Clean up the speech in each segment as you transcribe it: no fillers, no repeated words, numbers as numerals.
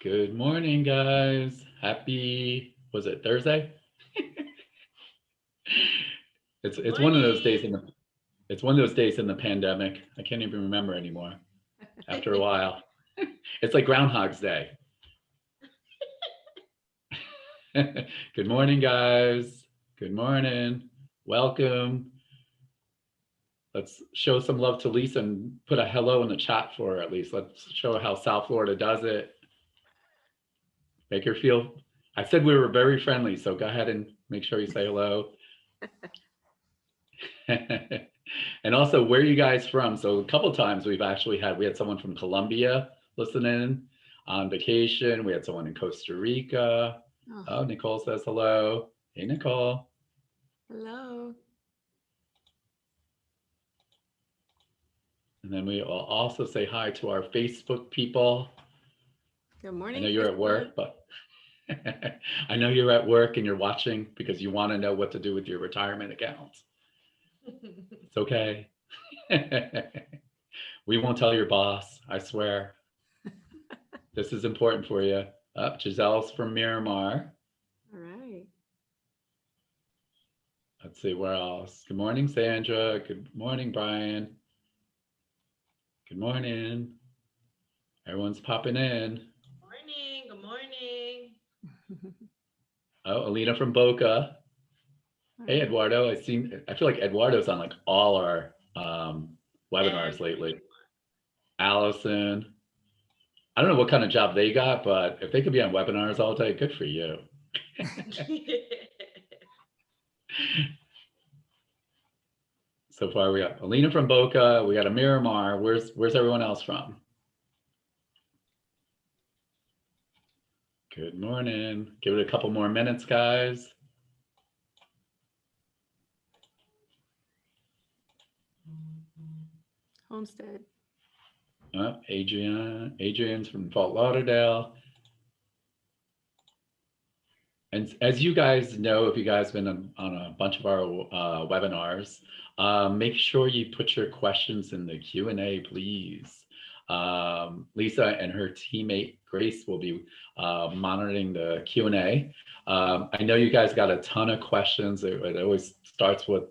Good morning, guys. Happy, was it Thursday? It's one of those days in Morning. the it's one of those days in the pandemic. I can't even remember anymore after a while. It's like Groundhog's Day. Good morning, guys. Good morning. Welcome. Let's show some love to Lisa and put a hello in the chat for her at least. Let's show her how South Florida does it. Make her feel. I said we were very friendly, so go ahead and make sure you say hello. And also, where are you guys from? So a couple of times we had someone from Colombia listening on vacation. We had someone in Costa Rica. Oh, Nicole says hello. Hey, Nicole. Hello. And then we will also say hi to our Facebook people. Good morning. I know you're at work, but I know you're at work and you're watching because you want to know what to do with your retirement accounts. It's okay. We won't tell your boss, I swear. This is important for you. Giselle's from Miramar. All right. Let's see, where else? Good morning, Sandra. Good morning, Brian. Good morning. Everyone's popping in. Morning. Good morning. Oh, Alina from Boca. Hey, Eduardo. I feel like Eduardo's on like all our webinars lately. Allison. I don't know what kind of job they got, but if they could be on webinars all day, good for you. So far, we got Alina from Boca. We got a Miramar. Where's everyone else from? Good morning. Give it a couple more minutes, guys. Homestead. Adrian's from Fort Lauderdale. And as you guys know, if you guys have been on a bunch of our webinars, make sure you put your questions in the Q&A, please. Lisa and her teammate Grace will be monitoring the Q&A. I know you guys got a ton of questions. It always starts with,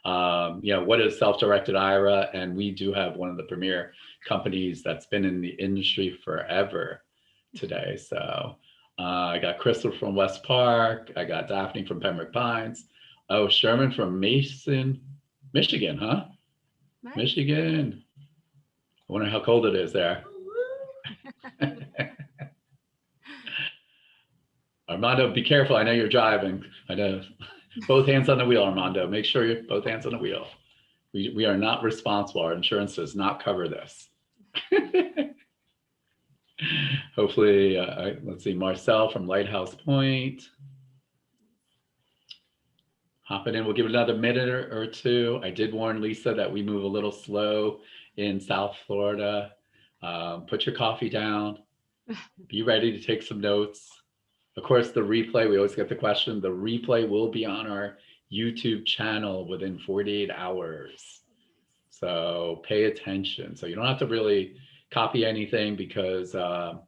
what is self-directed IRA? And we do have one of the premier companies that's been in the industry forever today. So I got Crystal from West Park. I got Daphne from Pembroke Pines. Oh, Sherman from Mason, Michigan, huh? Nice. Michigan. I wonder how cold it is there. Armando, be careful. I know you're driving. I know. Both hands on the wheel, Armando. Make sure you're both hands on the wheel. We are not responsible. Our insurance does not cover this. Hopefully, let's see, Marcel from Lighthouse Point. Hopping in, we'll give it another minute or two. I did warn Lisa that we move a little slow in South Florida. Put your coffee down. Be ready to take some notes. Of course, the replay, we always get the question, the replay will be on our YouTube channel within 48 hours. So pay attention. So you don't have to really copy anything because the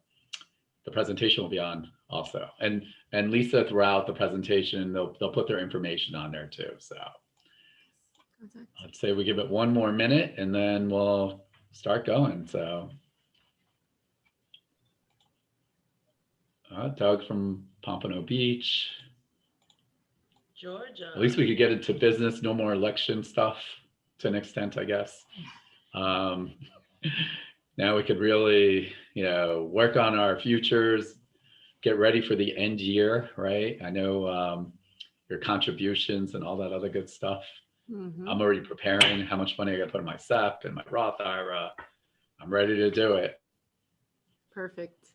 presentation will be on also. And Lisa, throughout the presentation, they'll put their information on there too. So let's say we give it one more minute and then we'll start going. So Doug from Pompano Beach. Georgia. At least we could get into business, no more election stuff to an extent, I guess. Now we could really, work on our futures, get ready for the end year, right? I know your contributions and all that other good stuff. Mm-hmm. I'm already preparing how much money I got to put in my SEP and my Roth IRA. I'm ready to do it. Perfect.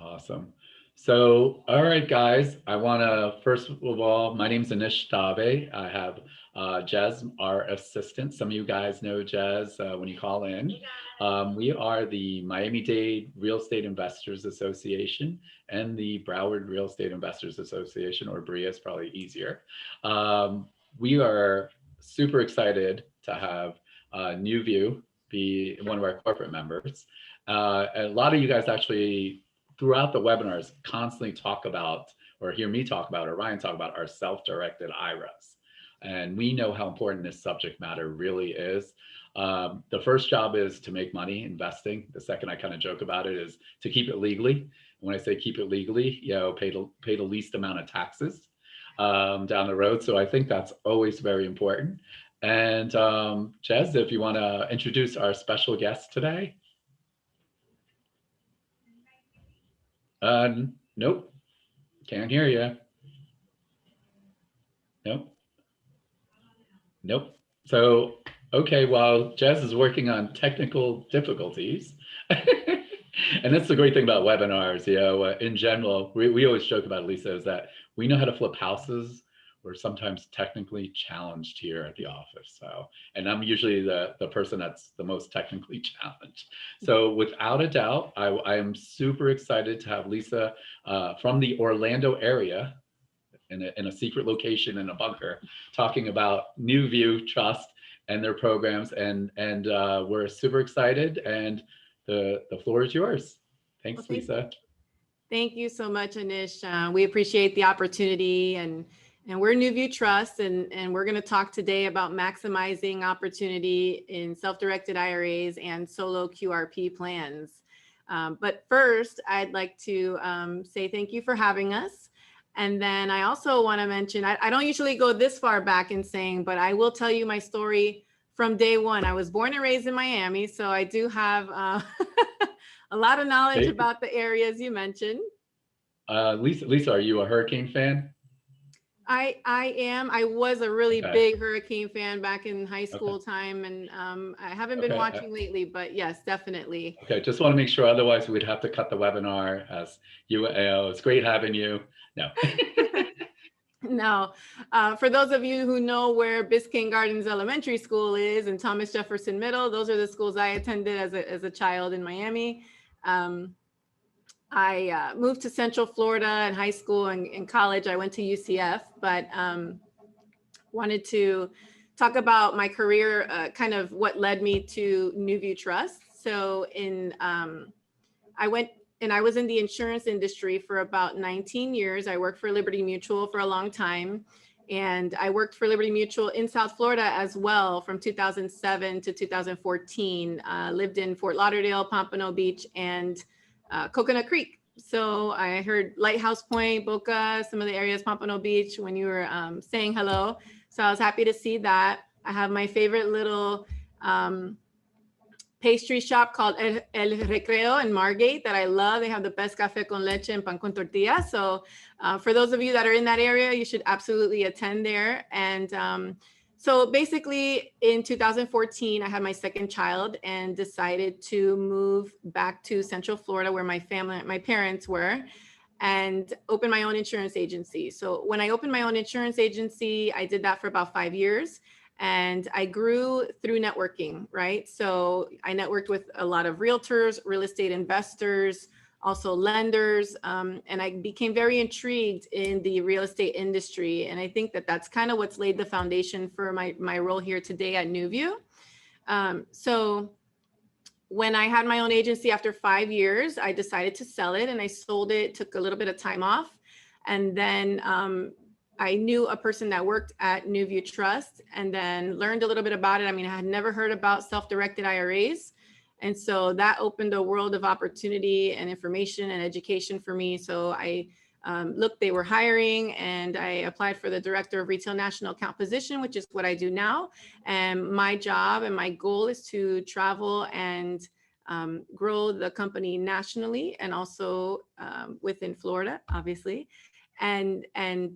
Awesome. So, all right, guys, I want to, first of all, my name's Anish Dave. I have Jez, our assistant. Some of you guys know Jez when you call in. We are the Miami-Dade Real Estate Investors Association and the Broward Real Estate Investors Association, or BRIA is probably easier. We are super excited to have Nuview be one of our corporate members. A lot of you guys actually throughout the webinars constantly talk about, or hear me talk about, or Ryan talk about, our self-directed IRAs. And we know how important this subject matter really is. The first job is to make money investing. The second, I kind of joke about it, is to keep it legally. When I say keep it legally, pay the least amount of taxes down the road. So I think that's always very important. And Jez, if you want to introduce our special guest today. Nope, can't hear you. Nope. So, okay, while Jez is working on technical difficulties, and that's the great thing about webinars, in general, we always joke about, Lisa, is that we know how to flip houses. We're sometimes technically challenged here at the office. So, and I'm usually the person that's the most technically challenged. So without a doubt, I am super excited to have Lisa from the Orlando area, in a secret location in a bunker, talking about Nuview Trust and their programs. And we're super excited, and the floor is yours. Thanks, Well, Lisa. Thank you so much, Anish. We appreciate the opportunity, and we're Nuview Trust, and we're going to talk today about maximizing opportunity in self-directed IRAs and solo QRP plans. But first, I'd like to say thank you for having us. And then I also want to mention, I don't usually go this far back in saying, but I will tell you my story from day one. I was born and raised in Miami, so I do have a lot of knowledge about the areas you mentioned. Lisa, are you a hurricane fan? I am. I was a really big hurricane fan back in high school time, and I haven't been watching lately, but yes, definitely. Okay, just want to make sure, otherwise we'd have to cut the webinar. As you, it's great having you. No. No. For those of you who know where Biscayne Gardens Elementary School is and Thomas Jefferson Middle, those are the schools I attended as a child in Miami. I moved to Central Florida in high school, and in college I went to UCF, but wanted to talk about my career, kind of what led me to Nuview Trust. So I was in the insurance industry for about 19 years. I worked for Liberty Mutual for a long time. And I worked for Liberty Mutual in South Florida as well from 2007 to 2014. Lived in Fort Lauderdale, Pompano Beach, and Coconut Creek. So I heard Lighthouse Point, Boca, some of the areas, Pompano Beach, when you were saying hello. So I was happy to see that. I have my favorite little pastry shop called El Recreo in Margate that I love. They have the best café con leche and pan con tortilla. So for those of you that are in that area, you should absolutely attend there. And so basically in 2014, I had my second child and decided to move back to Central Florida where my parents were, and open my own insurance agency. So when I opened my own insurance agency, I did that for about 5 years. And I grew through networking, right? So I networked with a lot of realtors, real estate investors, also lenders, and I became very intrigued in the real estate industry. And I think that that's kind of what's laid the foundation for my role here today at Nuview. So when I had my own agency after 5 years, I decided to sell it, and I sold it, took a little bit of time off. And then I knew a person that worked at Nuview Trust, and then learned a little bit about it. I mean, I had never heard about self-directed IRAs. And so that opened a world of opportunity and information and education for me. So I looked, they were hiring, and I applied for the Director of Retail National Account position, which is what I do now. And my job and my goal is to travel and grow the company nationally, and also within Florida, obviously. And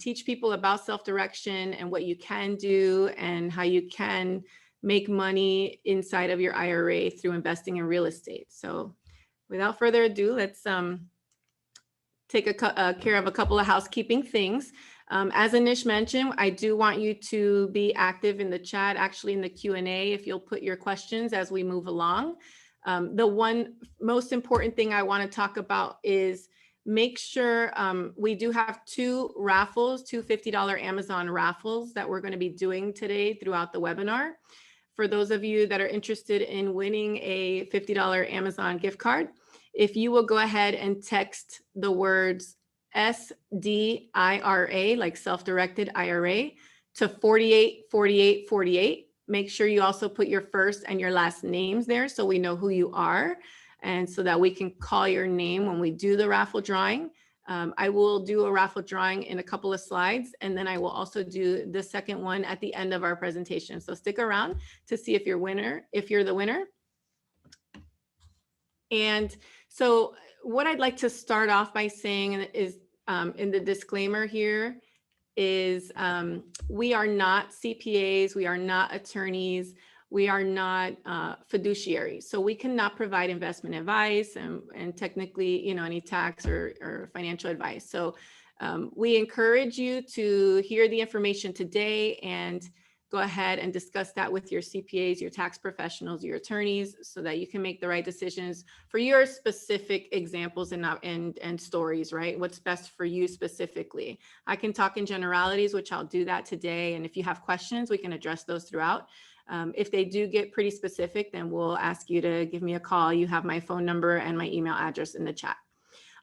teach people about self-direction and what you can do and how you can make money inside of your IRA through investing in real estate. So without further ado, let's take care of a couple of housekeeping things. As Anish mentioned, I do want you to be active in the chat, actually in the Q&A, if you'll put your questions as we move along. The one most important thing I want to talk about is make sure we do have two raffles, two $50 Amazon raffles that we're going to be doing today throughout the webinar. For those of you that are interested in winning a $50 Amazon gift card, if you will go ahead and text the words SDIRA, like self-directed IRA, to 484848. Make sure you also put your first and your last names there so we know who you are, and so that we can call your name when we do the raffle drawing. I will do a raffle drawing in a couple of slides, and then I will also do the second one at the end of our presentation. So stick around to see if you're the winner. And so what I'd like to start off by saying is, in the disclaimer here, is we are not CPAs, we are not attorneys, we are not fiduciaries. So we cannot provide investment advice and technically, you know, any tax or financial advice. So we encourage you to hear the information today and go ahead and discuss that with your CPAs, your tax professionals, your attorneys, so that you can make the right decisions for your specific examples and stories, right? What's best for you specifically. I can talk in generalities, which I'll do that today. And if you have questions, we can address those throughout. If they do get pretty specific, then we'll ask you to give me a call. You have my phone number and my email address in the chat.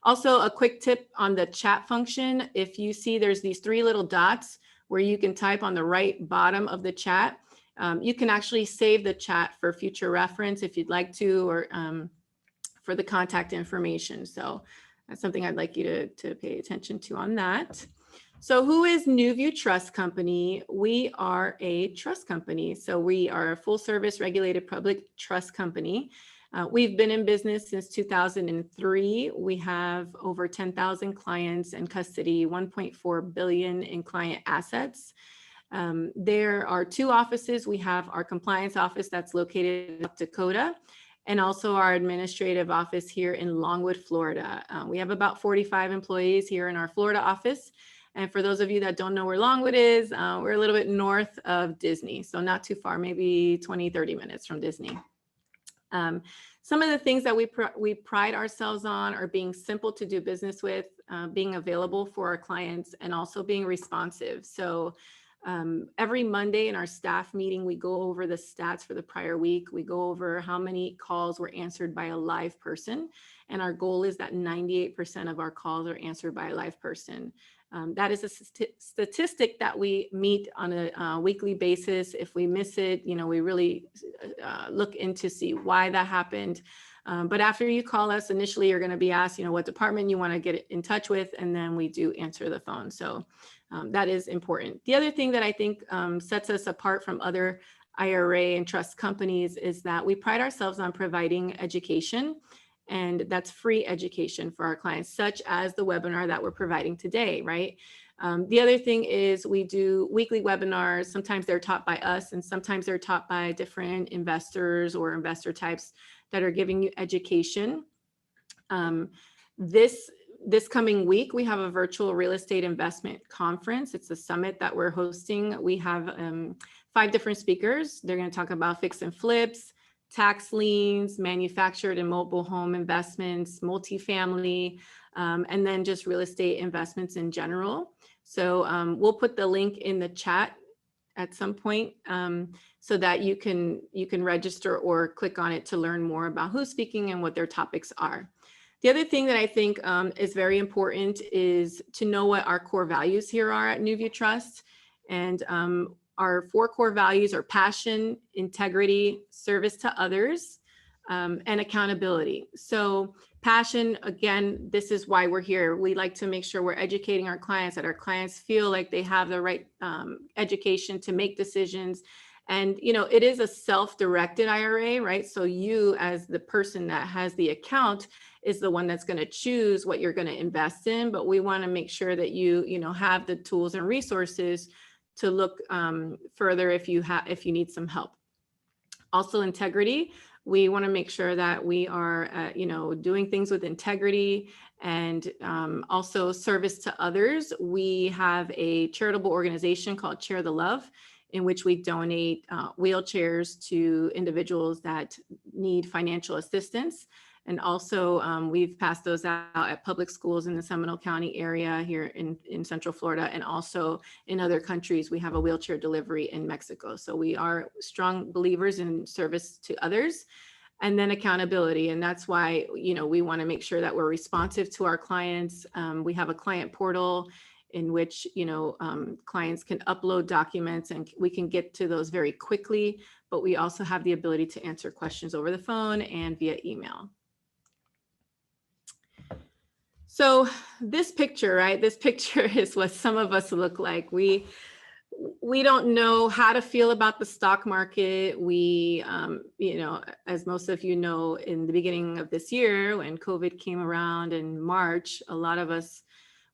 Also, a quick tip on the chat function. If you see there's these three little dots where you can type on the right bottom of the chat, you can actually save the chat for future reference if you'd like to, or for the contact information. So that's something I'd like you to pay attention to on that. So who is Nuview Trust Company? We are a trust company. So we are a full service regulated public trust company. We've been in business since 2003. We have over 10,000 clients in custody, 1.4 billion in client assets. There are two offices. We have our compliance office that's located in South Dakota, and also our administrative office here in Longwood, Florida. We have about 45 employees here in our Florida office. And for those of you that don't know where Longwood is, we're a little bit north of Disney, so not too far, maybe 20, 30 minutes from Disney. Some of the things that we pride ourselves on are being simple to do business with, being available for our clients, and also being responsive. So every Monday in our staff meeting, we go over the stats for the prior week. We go over how many calls were answered by a live person. And our goal is that 98% of our calls are answered by a live person. That is a statistic that we meet on a weekly basis. If we miss it, you know, we really look into see why that happened. But after you call us, initially you're going to be asked, you know, what department you want to get in touch with, and then we do answer the phone. So that is important. The other thing that I think sets us apart from other IRA and trust companies is that we pride ourselves on providing education. And that's free education for our clients, such as the webinar that we're providing today, right? The other thing is we do weekly webinars. Sometimes they're taught by us, and sometimes they're taught by different investors or investor types that are giving you education. This coming week, we have a virtual real estate investment conference. It's a summit that we're hosting. We have 5 different speakers. They're going to talk about fix and flips, tax liens, manufactured and mobile home investments, multifamily, and then just real estate investments in general. So we'll put the link in the chat at some point so that you can register or click on it to learn more about who's speaking and what their topics are. The other thing that I think is very important is to know what our core values here are at Nuview Trust. And our 4 core values are passion, integrity, service to others, and accountability. So passion, again, this is why we're here. We like to make sure we're educating our clients, that our clients feel like they have the right education to make decisions. And, you know, it is a self-directed IRA, right? So you, as the person that has the account, is the one that's going to choose what you're going to invest in. But we want to make sure that you know, have the tools and resources to look further if you need some help. Also, integrity. We want to make sure that we are, you know, doing things with integrity, and also service to others. We have a charitable organization called Share the Love, in which we donate wheelchairs to individuals that need financial assistance. And also we've passed those out at public schools in the Seminole County area here in Central Florida, and also in other countries. We have a wheelchair delivery in Mexico. So we are strong believers in service to others. And then accountability. And that's why, we want to make sure that we're responsive to our clients. We have a client portal in which, clients can upload documents and we can get to those very quickly, but we also have the ability to answer questions over the phone and via email. So this picture, right? This picture is what some of us look like. We don't know how to feel about the stock market. We, as most of you know, in the beginning of this year, when COVID came around in March, a lot of us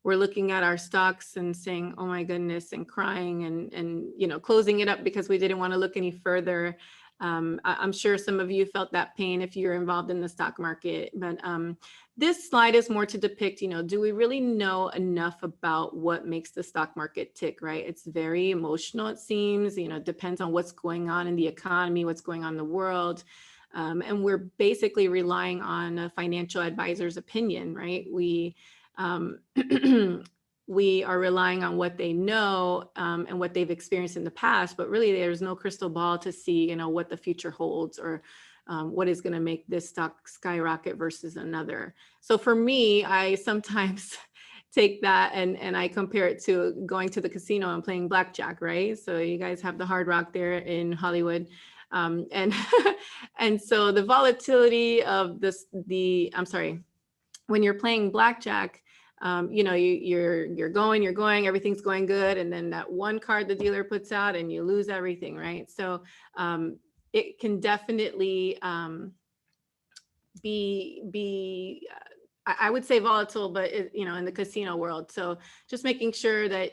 were looking at our stocks and saying, oh my goodness, and crying and closing it up because we didn't want to look any further. I'm sure some of you felt that pain if you're involved in the stock market, but this slide is more to depict, do we really know enough about what makes the stock market tick, right? It's very emotional, it seems, depends on what's going on in the economy, what's going on in the world. And we're basically relying on a financial advisor's opinion, right? We are relying on what they know and what they've experienced in the past, but really there's no crystal ball to see, what the future holds or what is going to make this stock skyrocket versus another. So for me, I sometimes take that and I compare it to going to the casino and playing blackjack, right? So you guys have the Hard Rock there in Hollywood. And and so the volatility of when you're playing blackjack, you're going, everything's going good. And then that one card the dealer puts out and you lose everything, right? So it can definitely be I would say volatile, but in the casino world. So just making sure that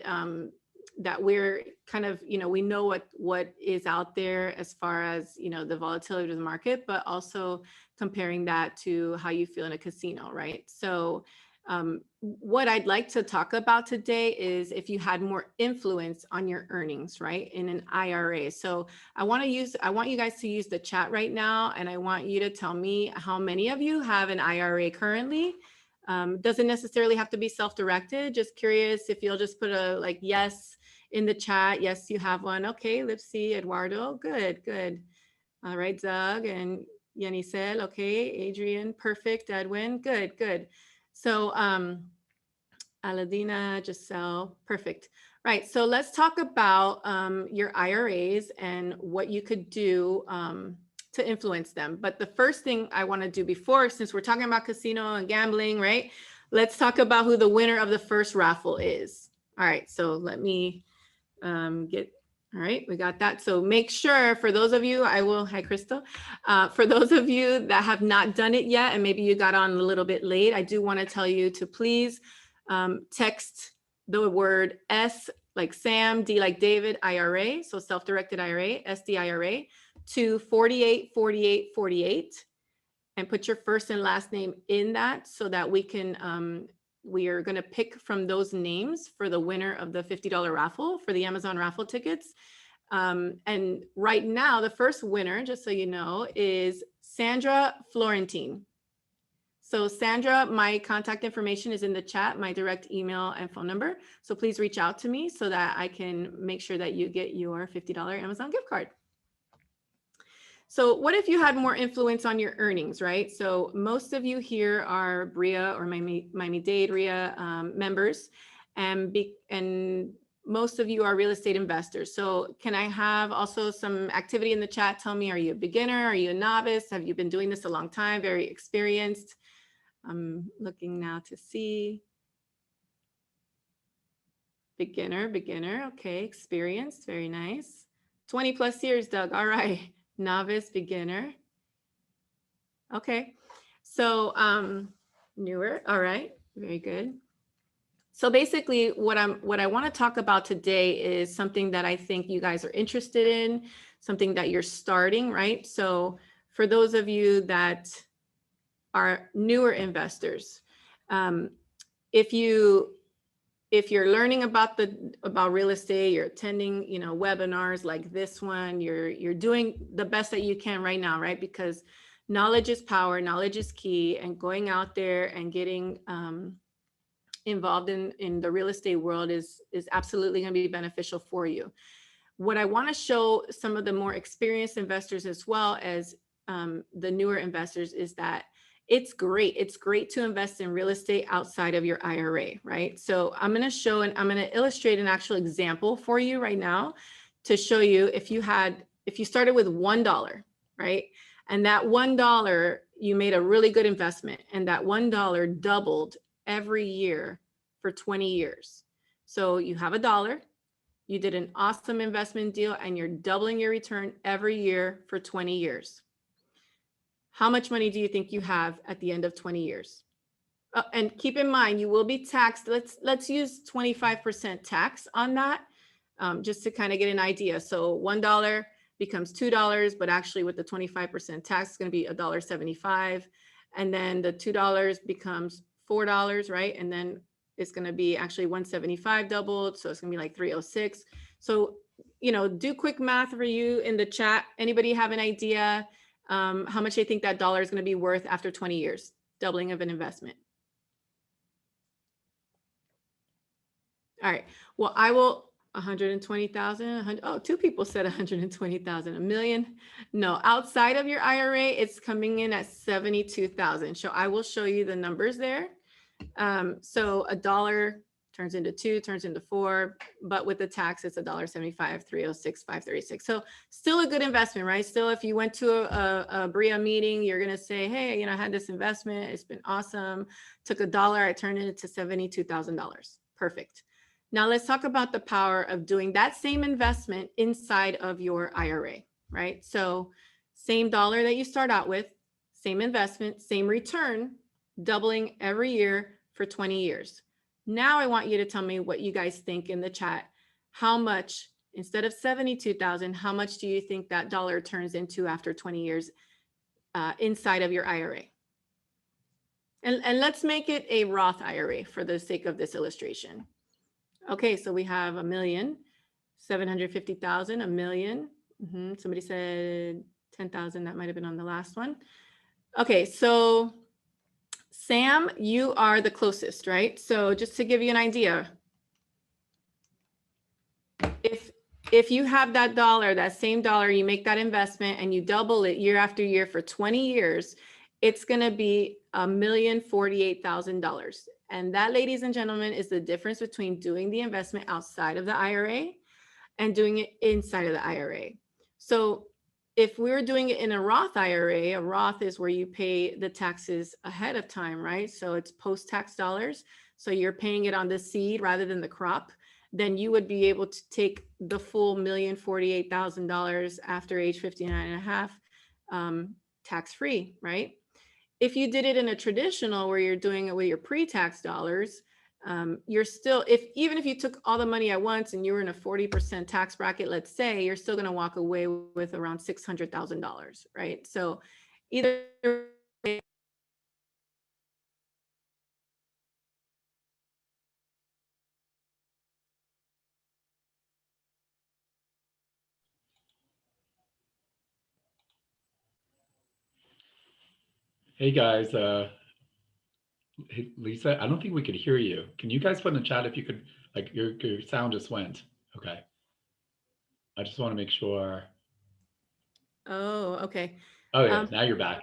that we're kind of, we know what is out there as far as, the volatility of the market, but also comparing that to how you feel in a casino, right? So what I'd like to talk about today is if you had more influence on your earnings, right, in an IRA. So I want you guys to use the chat right now, and I want you to tell me how many of you have an IRA currently. Doesn't necessarily have to be self-directed. Just curious if you'll just put a yes in the chat. Yes, you have one. Okay, let's see, Eduardo. Good. All right, Doug and Yanisel. Okay, Adrian. Perfect. Edwin. Good. So Aladina, Giselle, perfect. Right, so let's talk about your IRAs and what you could do to influence them. But the first thing I wanna do before, since we're talking about casino and gambling, right? Let's talk about who the winner of the first raffle is. All right, so let me all right, we got that. So make sure for those of you, hi Crystal. For those of you that have not done it yet, and maybe you got on a little bit late, I do want to tell you to please text the word S like Sam, D like David, IRA, so self-directed IRA, SDIRA, to 484848, and put your first and last name in that so that we can we are going to pick from those names for the winner of the $50 raffle for the Amazon raffle tickets. And right now, the first winner, just so you know, is Sandra Florentine. So Sandra, my contact information is in the chat, my direct email and phone number. So please reach out to me so that I can make sure that you get your $50 Amazon gift card. So what if you had more influence on your earnings, right? So most of you here are BRIA or Miami-Dade RIA members, and most of you are real estate investors. So can I have also some activity in the chat? Tell me, are you a beginner? Are you a novice? Have you been doing this a long time? Very experienced? I'm looking now to see. Beginner. Okay, experienced. Very nice. 20 plus years, Doug. All right. Novice, beginner. Okay, so newer. All right, very good. So basically what I want to talk about today is something that I think you guys are interested in, something that you're starting, right? So for those of you that are newer investors, if you're learning about real estate, you're attending, webinars like this one, you're doing the best that you can right now, right? Because knowledge is power, knowledge is key, and going out there and getting involved in the real estate world is absolutely going to be beneficial for you. What I want to show some of the more experienced investors as well as the newer investors is that it's great. It's great to invest in real estate outside of your IRA, right? So I'm going to show and I'm going to illustrate an actual example for you right now to show you if you started with $1, right? And that $1, you made a really good investment, and that $1 doubled every year for 20 years. So you have $1, you did an awesome investment deal, and you're doubling your return every year for 20 years. How much money do you think you have at the end of 20 years? And keep in mind, you will be taxed. Let's use 25% tax on that, just to kind of get an idea. So $1 becomes $2, but actually with the 25% tax, it's going to be $1.75. And then the $2 becomes $4, right? And then it's going to be actually $1.75 doubled. So it's going to be like $3.06. So, do quick math for you in the chat. Anybody have an idea how much they think that dollar is going to be worth after 20 years, doubling of an investment? All right. Well, I will 120,000. Oh, two people said 120,000. $1 million. No, outside of your IRA, it's coming in at 72,000. So I will show you the numbers there. So $1 turns into 2, turns into 4, but with the tax, it's $1.75, 306, 536. So still a good investment, right? Still, if you went to a BRIA meeting, you're going to say, hey, I had this investment. It's been awesome. Took $1, I turned it into $72,000. Perfect. Now let's talk about the power of doing that same investment inside of your IRA, right? So same dollar that you start out with, same investment, same return, doubling every year for 20 years. Now I want you to tell me what you guys think in the chat. How much, instead of 72,000, how much do you think that dollar turns into after 20 years inside of your IRA? And let's make it a Roth IRA for the sake of this illustration. Okay, so we have 1,750,000, $1 million. Somebody said 10,000. That might have been on the last one. Okay, so Sam, you are the closest, right? So just to give you an idea, if you have that dollar, that same dollar, you make that investment and you double it year after year for 20 years, it's going to be $1,048,000. And that, ladies and gentlemen, is the difference between doing the investment outside of the IRA and doing it inside of the IRA. So if we're doing it in a Roth IRA, a Roth is where you pay the taxes ahead of time, right? So it's post-tax dollars. So you're paying it on the seed rather than the crop. Then you would be able to take the full $1,048,000 after age 59 and a half, tax-free, right? If you did it in a traditional where you're doing it with your pre-tax dollars, you're still, even if you took all the money at once and you were in a 40% tax bracket, let's say, you're still going to walk away with around $600,000, right? So either way, Hey guys, hey, Lisa, I don't think we could hear you. Can you guys put in the chat if you could, like your sound just went. Okay. I just want to make sure. oh, okay. Oh yeah, now you're back.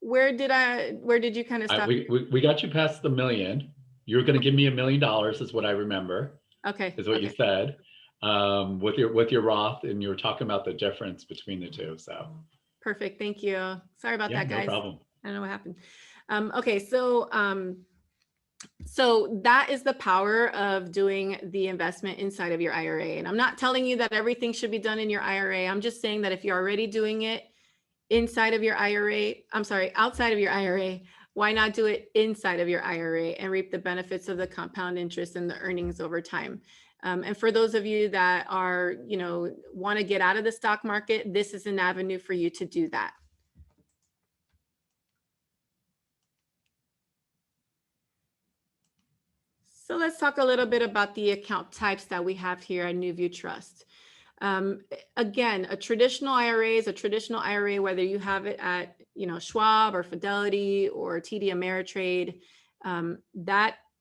Where did you kind of stop? We got you past the million. You're going to give me $1 million is what I remember. Okay. Is what you said. With your Roth, and you were talking about the difference between the two. So perfect. Thank you. Sorry about that, guys. No problem. I don't know what happened. Okay, so that is the power of doing the investment inside of your IRA. And I'm not telling you that everything should be done in your IRA. I'm just saying that if you're already doing it inside of your IRA, outside of your IRA, why not do it inside of your IRA and reap the benefits of the compound interest and the earnings over time? And for those of you that are, want to get out of the stock market, this is an avenue for you to do that. So let's talk a little bit about the account types that we have here at Nuview Trust. Again, a traditional IRA is a traditional IRA, whether you have it at, Schwab or Fidelity or TD Ameritrade.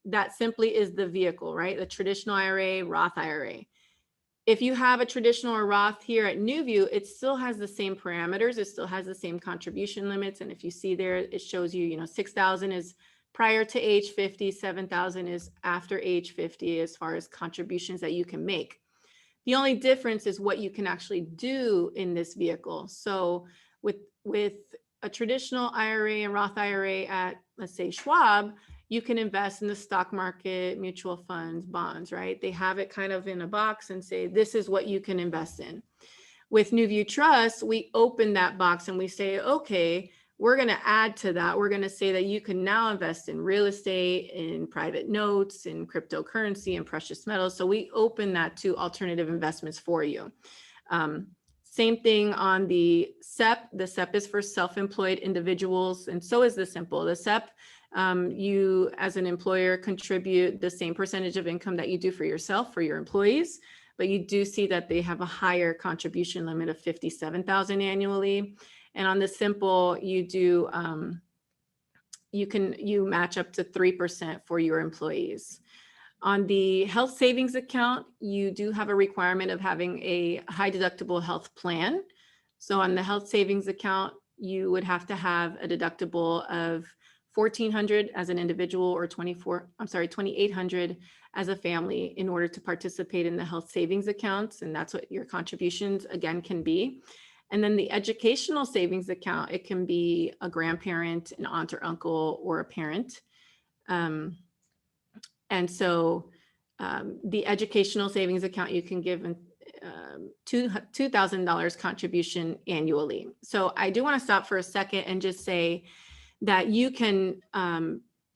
That simply is the vehicle, right? The traditional IRA, Roth IRA. If you have a traditional or Roth here at Nuview, it still has the same parameters. It still has the same contribution limits. And if you see there, it shows you, 6,000 is prior to age 50, 7,000 is after age 50 as far as contributions that you can make. The only difference is what you can actually do in this vehicle. So with a traditional IRA and Roth IRA at, let's say, Schwab, you can invest in the stock market, mutual funds, bonds, right? They have it kind of in a box and say, this is what you can invest in. With Nuview Trust, we open that box and we say, okay, we're going to add to that. We're going to say that you can now invest in real estate, in private notes, in cryptocurrency, and precious metals. So we open that to alternative investments for you. Same thing on the SEP. The SEP is for self-employed individuals, and so is the Simple. The SEP, you as an employer contribute the same percentage of income that you do for yourself, for your employees, but you do see that they have a higher contribution limit of $57,000 annually. And on the Simple, you do, you match up to 3% for your employees. On the health savings account, you do have a requirement of having a high deductible health plan. So on the health savings account, you would have to have a deductible of $1,400 as an individual or $2,800 as a family in order to participate in the health savings accounts. And that's what your contributions again can be. And then the educational savings account, it can be a grandparent, an aunt or uncle, or a parent. And so the educational savings account, you can give $2,000 contribution annually. So I do want to stop for a second and just say that you can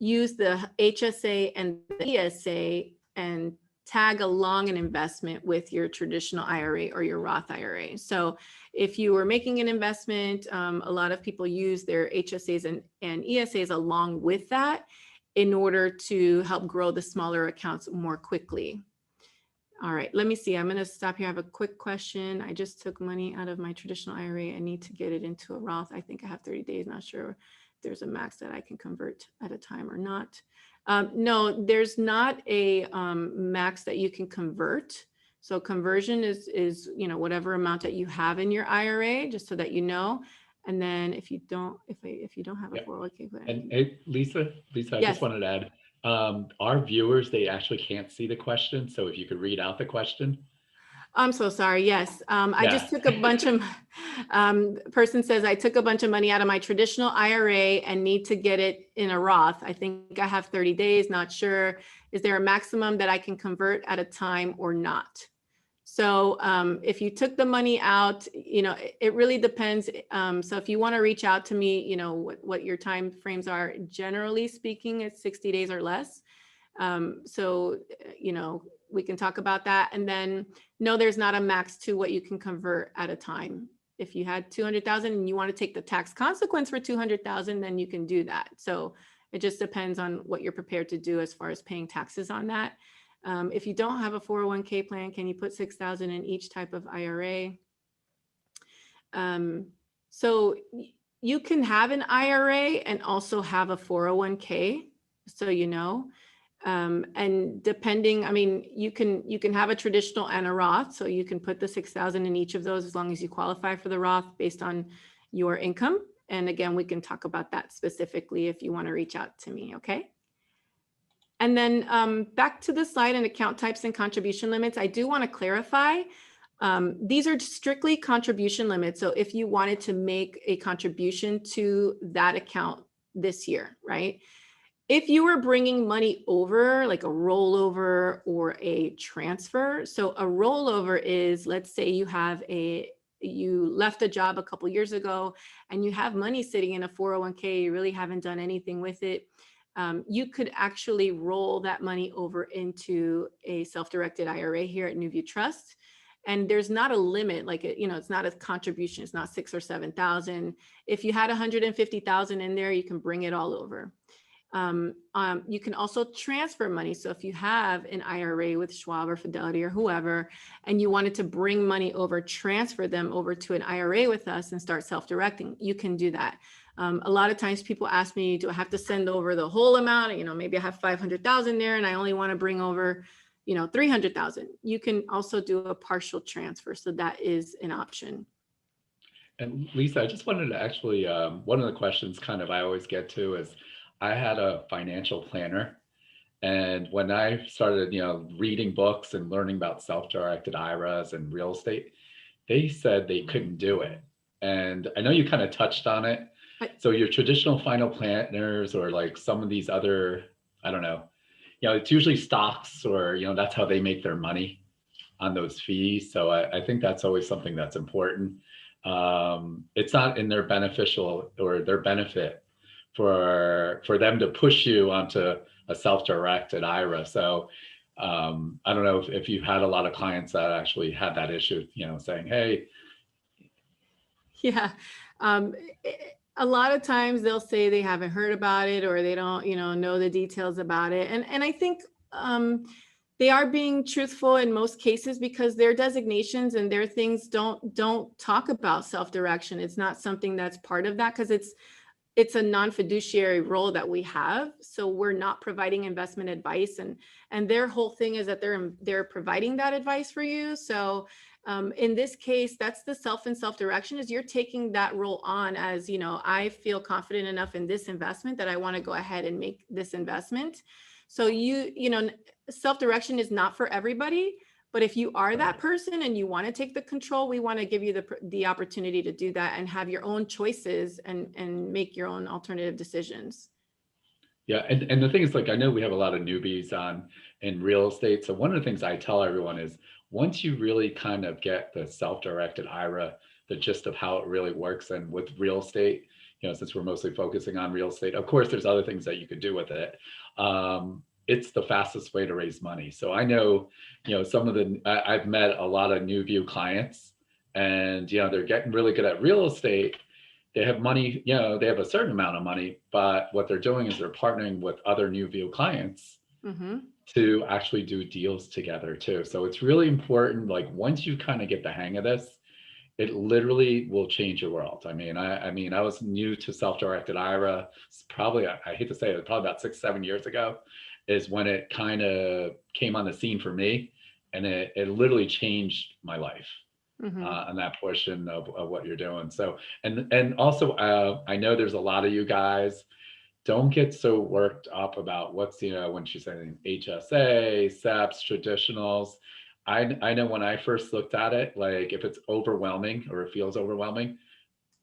use the HSA and the ESA and tag along an investment with your traditional IRA or your Roth IRA. So if you were making an investment, a lot of people use their HSAs and ESAs along with that in order to help grow the smaller accounts more quickly. All right, let me see. I'm going to stop here. I have a quick question. I just took money out of my traditional IRA. I need to get it into a Roth. I think I have 30 days. Not sure if there's a max that I can convert at a time or not. No, there's not a max that you can convert. So conversion is whatever amount that you have in your IRA, just so that you know. And then if you don't have a 401k plan. And hey, Lisa, I Yes. just wanted to add, our viewers, they actually can't see the question. So if you could read out the question. I'm so sorry. Yes. I just took a bunch of, person says, I took a bunch of money out of my traditional IRA and need to get it in a Roth. I think I have 30 days, not sure. Is there a maximum that I can convert at a time or not? So if you took the money out, it really depends. So if you want to reach out to me, what your time frames are, generally speaking, it's 60 days or less. So, we can talk about that. And then no, there's not a max to what you can convert at a time. If you had 200,000 and you want to take the tax consequence for 200,000, then you can do that. So it just depends on what you're prepared to do as far as paying taxes on that. If you don't have a 401k plan, can you put 6,000 in each type of IRA? So you can have an IRA and also have a 401k. So, and depending, you can have a traditional and a Roth. So you can put the 6,000 in each of those as long as you qualify for the Roth based on your income. And again, we can talk about that specifically if you want to reach out to me. Okay. And then back to the slide and account types and contribution limits, I do want to clarify. These are strictly contribution limits. So if you wanted to make a contribution to that account this year, right? If you were bringing money over, like a rollover or a transfer. So a rollover is, let's say you left a job a couple years ago and you have money sitting in a 401k, you really haven't done anything with it. You could actually roll that money over into a self-directed IRA here at Nuview Trust. And there's not a limit, like, it's not a contribution. It's not 6,000 or 7,000. If you had 150,000 in there, you can bring it all over. You can also transfer money. So if you have an IRA with Schwab or Fidelity or whoever, and you wanted to bring money over, transfer them over to an IRA with us and start self-directing, you can do that. A lot of times people ask me, do I have to send over the whole amount? Maybe I have 500,000 there and I only want to bring over, $300,000. You can also do a partial transfer. So that is an option. And Lisa, I just wanted to actually, one of the questions kind of I always get to is, I had a financial planner, and when I started, reading books and learning about self-directed IRAs and real estate, they said they couldn't do it. And I know you kind of touched on it. So your traditional final planners, or like some of these other, I don't know, it's usually stocks, or, that's how they make their money on those fees. So I think that's always something that's important. It's not in their beneficial or their benefit for them to push you onto a self-directed IRA. So I don't know if you've had a lot of clients that actually had that issue, saying, hey. Yeah. A lot of times they'll say they haven't heard about it, or they don't, know the details about it. And I think they are being truthful in most cases, because their designations and their things don't talk about self-direction. It's not something that's part of that, because it's a non-fiduciary role that we have. So we're not providing investment advice, and their whole thing is that they're providing that advice for you. So in this case, that's the self-direction, is you're taking that role on as, I feel confident enough in this investment that I want to go ahead and make this investment. So self-direction is not for everybody, but if you are that person and you want to take the control, we want to give you the opportunity to do that and have your own choices and make your own alternative decisions. Yeah, and the thing is, like, I know we have a lot of newbies on in real estate. So one of the things I tell everyone is, once you really kind of get the self-directed IRA, the gist of how it really works, and with real estate, since we're mostly focusing on real estate, of course, there's other things that you could do with it. It's the fastest way to raise money. So I know, I've met a lot of Nuview clients, and, they're getting really good at real estate. They have money, they have a certain amount of money, but what they're doing is they're partnering with other Nuview clients to actually do deals together too. So it's really important. Like, once you kind of get the hang of this, it literally will change your world. I mean, I was new to self-directed IRA. Probably, I hate to say it, probably about 6-7 years ago is when it kind of came on the scene for me, and it literally changed my life. On that portion of what you're doing. So, and also, I know there's a lot of you guys, don't get so worked up about what's, when she's saying HSA, SEPs, traditionals. I know when I first looked at it, like, if it's overwhelming or it feels overwhelming,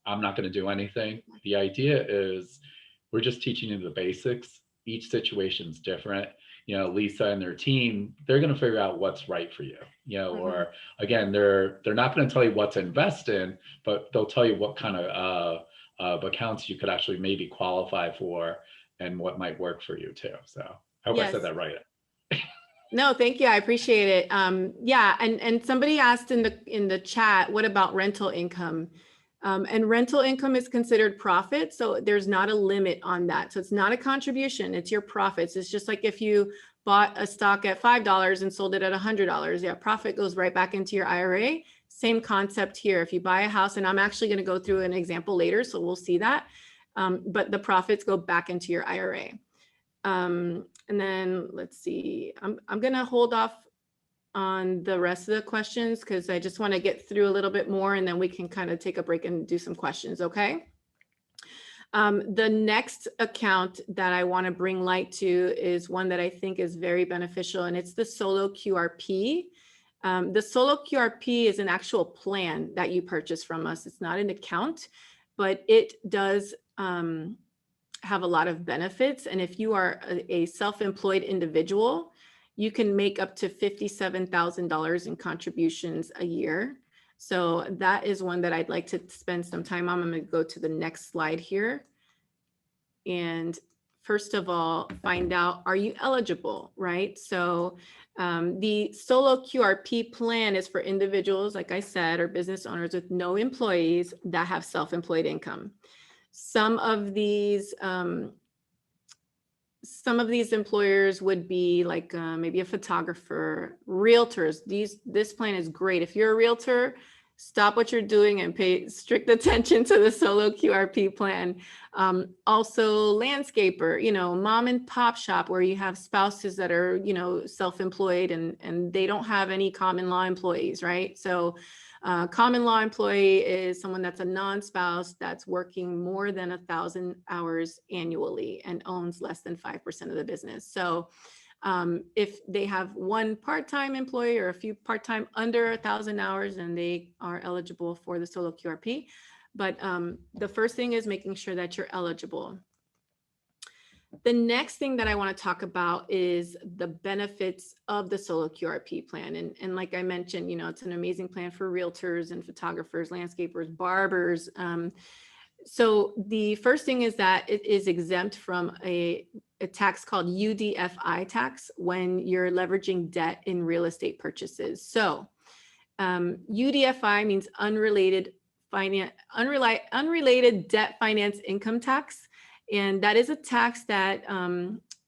I'm not going to do anything. The idea is we're just teaching you the basics. Each situation's different. Lisa and their team, they're going to figure out what's right for you, or again, they're not going to tell you what to invest in, but they'll tell you what kind of accounts you could actually maybe qualify for and what might work for you too. So I hope I said that right. No, thank you. I appreciate it. Yeah. And somebody asked in the chat, what about rental income? And rental income is considered profit. So there's not a limit on that. So it's not a contribution, it's your profits. It's just like if you bought a stock at $5 and sold it at $100, yeah, profit goes right back into your IRA. Same concept here. If you buy a house, and I'm actually going to go through an example later, so we'll see that. But the profits go back into your IRA. And then let's see, I'm going to hold off on the rest of the questions because I just want to get through a little bit more, and then we can kind of take a break and do some questions. Okay. The next account that I want to bring light to is one that I think is very beneficial, and it's the soloQRP. The soloQRP is an actual plan that you purchase from us. It's not an account, but it does have a lot of benefits. And if you are a self-employed individual, you can make up to $57,000 in contributions a year. So that is one that I'd like to spend some time on. I'm going to go to the next slide here. And first of all, find out, are you eligible, right? So the soloQRP plan is for individuals, like I said, or business owners with no employees that have self-employed income. Some of these employers would be like maybe a photographer, realtors. This plan is great. If you're a realtor, stop what you're doing and pay strict attention to the Solo QRP plan. Also landscaper, mom and pop shop where you have spouses that are, self-employed and they don't have any common law employees, right? So common law employee is someone that's a non-spouse that's working more than 1,000 hours annually and owns less than 5% of the business. So if they have one part-time employee or a few part-time under 1,000 hours, then they are eligible for the Solo QRP. But the first thing is making sure that you're eligible. The next thing that I want to talk about is the benefits of the Solo QRP plan. And like I mentioned, it's an amazing plan for realtors and photographers, landscapers, barbers. So the first thing is that it is exempt from a tax called UDFI tax when you're leveraging debt in real estate purchases. So UDFI means unrelated debt finance income tax. And that is a tax that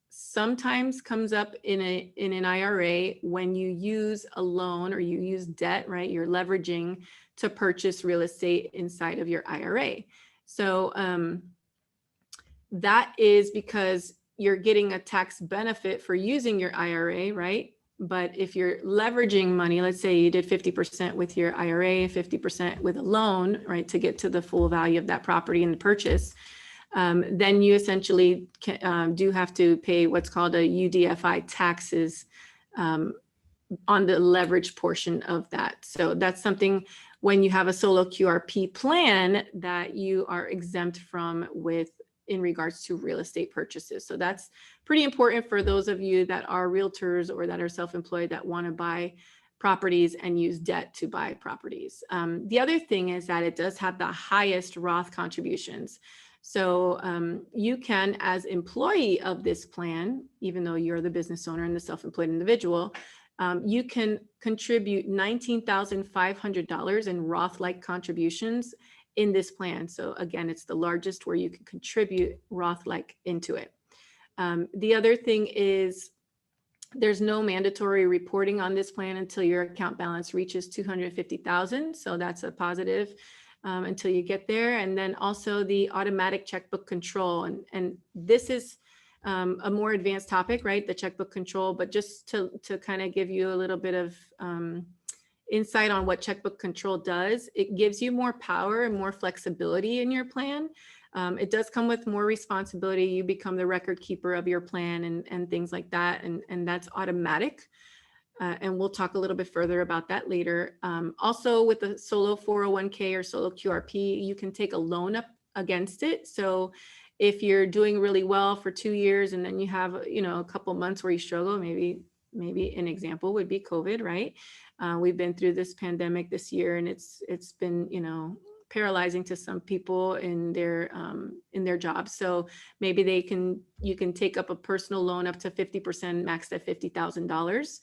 sometimes comes up in an IRA when you use a loan or you use debt, right? You're leveraging to purchase real estate inside of your IRA. So that is because you're getting a tax benefit for using your IRA, right? But if you're leveraging money, let's say you did 50% with your IRA, 50% with a loan, right, to get to the full value of that property in the purchase, then you essentially do have to pay what's called a UDFI taxes on the leverage portion of that. So that's something when you have a Solo QRP plan that you are exempt from in regards to real estate purchases. So that's pretty important for those of you that are realtors or that are self-employed that want to buy properties and use debt to buy properties. The other thing is that it does have the highest Roth contributions. So you can, as employee of this plan, even though you're the business owner and the self-employed individual, you can contribute $19,500 in Roth-like contributions in this plan. So again, it's the largest where you can contribute Roth-like into it. The other thing is there's no mandatory reporting on this plan until your account balance reaches 250,000. So that's a positive until you get there. And then also the automatic checkbook control. And this is a more advanced topic, right? The checkbook control, but just to kind of give you a little bit of insight on what checkbook control does, it gives you more power and more flexibility in your plan. It does come with more responsibility. You become the record keeper of your plan and things like that. And that's automatic. And we'll talk a little bit further about that later. Also with the Solo 401k or Solo QRP, you can take a loan up against it. So if you're doing really well for 2 years and then you have, a couple months where you struggle, maybe an example would be COVID, right? We've been through this pandemic this year and it's been, paralyzing to some people in their jobs. So maybe you can take up a personal loan up to 50% maxed at $50,000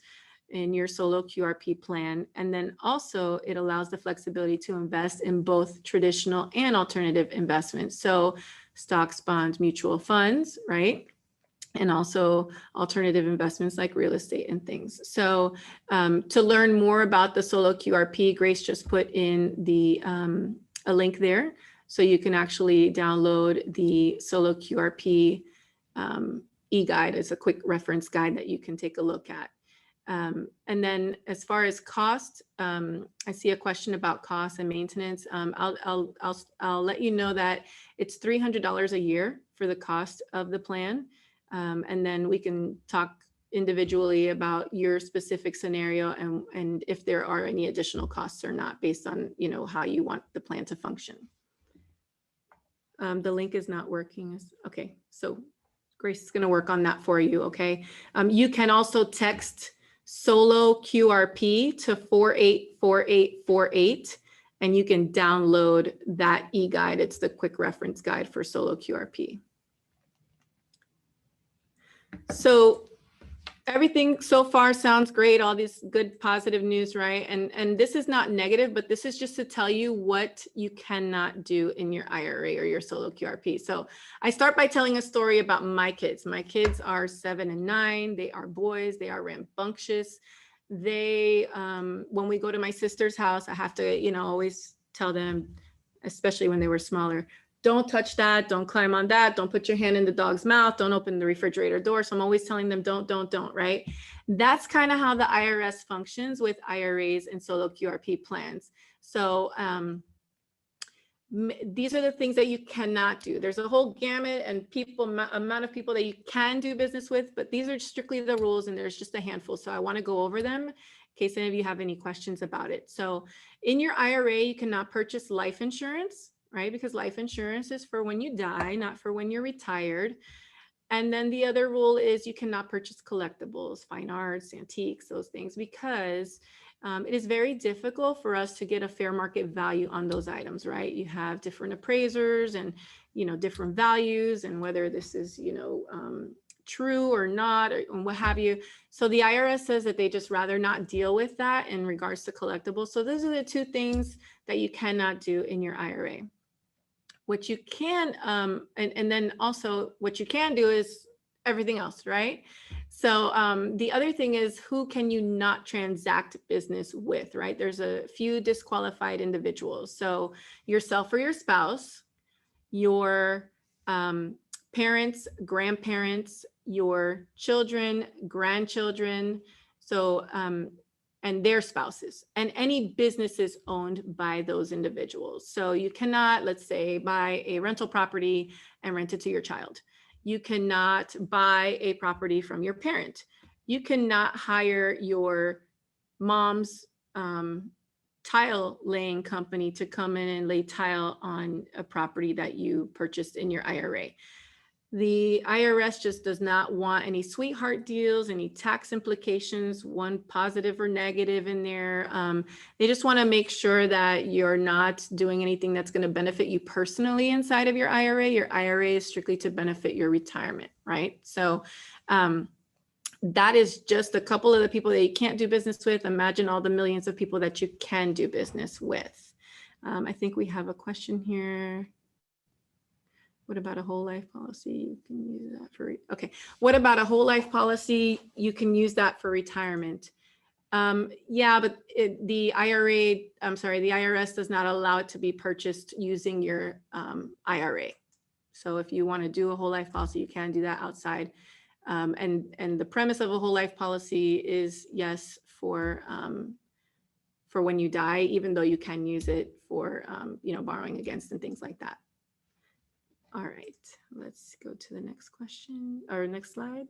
in your Solo QRP plan. And then also it allows the flexibility to invest in both traditional and alternative investments. So stocks, bonds, mutual funds, right? And also alternative investments like real estate and things. So to learn more about the Solo QRP, Grace just put in a link there. So you can actually download the Solo QRP e-guide. It's a quick reference guide that you can take a look at. And then as far as cost, I see a question about cost and maintenance. I'll let you know that it's $300 a year for the cost of the plan. And then we can talk individually about your specific scenario and if there are any additional costs or not based on, how you want the plan to function. The link is not working. Okay, so Grace is going to work on that for you, okay? You can also text Solo QRP to 484848 and you can download that e-guide. It's the quick reference guide for Solo QRP. So everything so far sounds great, all this good positive news, right? And this is not negative, but this is just to tell you what you cannot do in your IRA or your Solo QRP. So I start by telling a story about my kids. My kids are 7 and 9. They are boys. They are rambunctious. they, when we go to my sister's house, I have to, you know, always tell them, especially when they were smaller, don't touch that, don't climb on that, don't put your hand in the dog's mouth, don't open the refrigerator door. So I'm always telling them don't, right? That's kind of how the IRS functions with IRAs and solo QRP plans. So these are the things that you cannot do. There's a whole gamut and amount of people that you can do business with, but these are strictly the rules, and there's just a handful. So I want to go over them in case any of you have any questions about it. So in your IRA, you cannot purchase life insurance, right? Because life insurance is for when you die, not for when you're retired. And then the other rule is you cannot purchase collectibles, fine arts, antiques, those things, because it is very difficult for us to get a fair market value on those items, right? You have different appraisers and, you know, different values, and whether this is, you know, true or not, or what have you. So the IRS says that they just rather not deal with that in regards to collectibles. So those are the two things that you cannot do in your IRA. What you can, and then also what you can do is everything else, right? So the other thing is, who can you not transact business with, right? There's a few disqualified individuals. So yourself or your spouse, your parents, grandparents, your children, grandchildren, so and their spouses, and any businesses owned by those individuals. So you cannot, let's say, buy a rental property and rent it to your child. You cannot buy a property from your parent. You cannot hire your mom's tile laying company to come in and lay tile on a property that you purchased in your IRA. The IRS just does not want any sweetheart deals, any tax implications, one positive or negative in there. They just want to make sure that you're not doing anything that's going to benefit you personally inside of your IRA. Your IRA is strictly to benefit your retirement, right? So that is just a couple of the people that you can't do business with. Imagine all the millions of people that you can do business with. I think we have a question here. What about a whole life policy? You can use that for, okay. What about a whole life policy? You can use that for retirement. Yeah, but the IRS does not allow it to be purchased using your IRA. So if you want to do a whole life policy, you can do that outside. And the premise of a whole life policy is, yes, for when you die, even though you can use it for, you know, borrowing against and things like that. All right, let's go to the next question or next slide.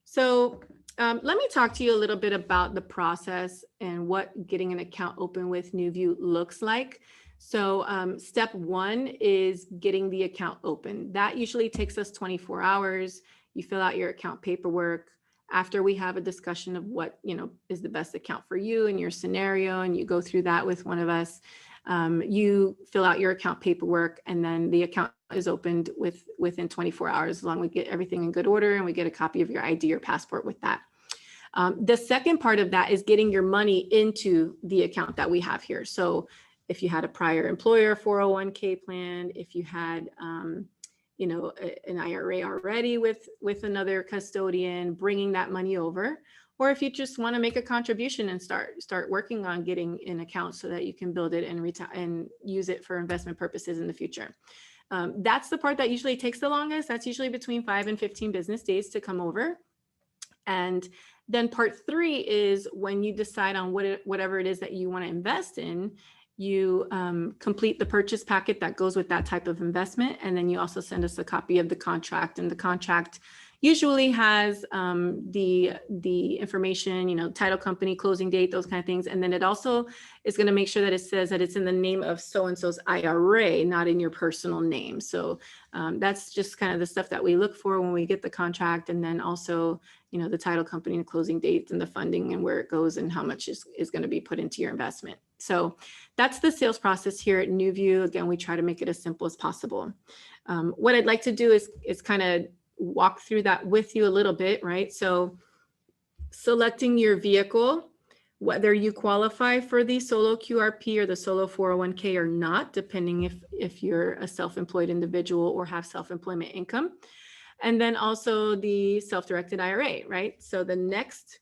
So let me talk to you a little bit about the process and what getting an account open with Nuview looks like. So step one is getting the account open. That usually takes us 24 hours. You fill out your account paperwork. After we have a discussion of what, you know, is the best account for you and your scenario, and you go through that with one of us, you fill out your account paperwork, and then the account is opened within 24 hours, as long as we get everything in good order and we get a copy of your ID or passport with that. The second part of that is getting your money into the account that we have here. So if you had a prior employer 401k plan, if you had you know, an IRA already with another custodian, bringing that money over, or if you just want to make a contribution and start working on getting an account so that you can build it and use it for investment purposes in the future. That's the part that usually takes the longest. That's usually between 5 and 15 business days to come over. And then part 3 is when you decide on whatever it is that you want to invest in, you complete the purchase packet that goes with that type of investment. And then you also send us a copy of the contract, and the contract usually has the information, you know, title company, closing date, those kind of things. And then it also is going to make sure that it says that it's in the name of so-and-so's IRA, not in your personal name. So that's just kind of the stuff that we look for when we get the contract. And then also, you know, the title company, the closing dates, and the funding, and where it goes, and how much is going to be put into your investment. So that's the sales process here at Nuview. Again, we try to make it as simple as possible. What I'd like to do is kind of walk through that with you a little bit, right? So selecting your vehicle, whether you qualify for the solo QRP or the solo 401k or not, depending if you're a self-employed individual or have self-employment income. And then also the self-directed IRA, right? So the next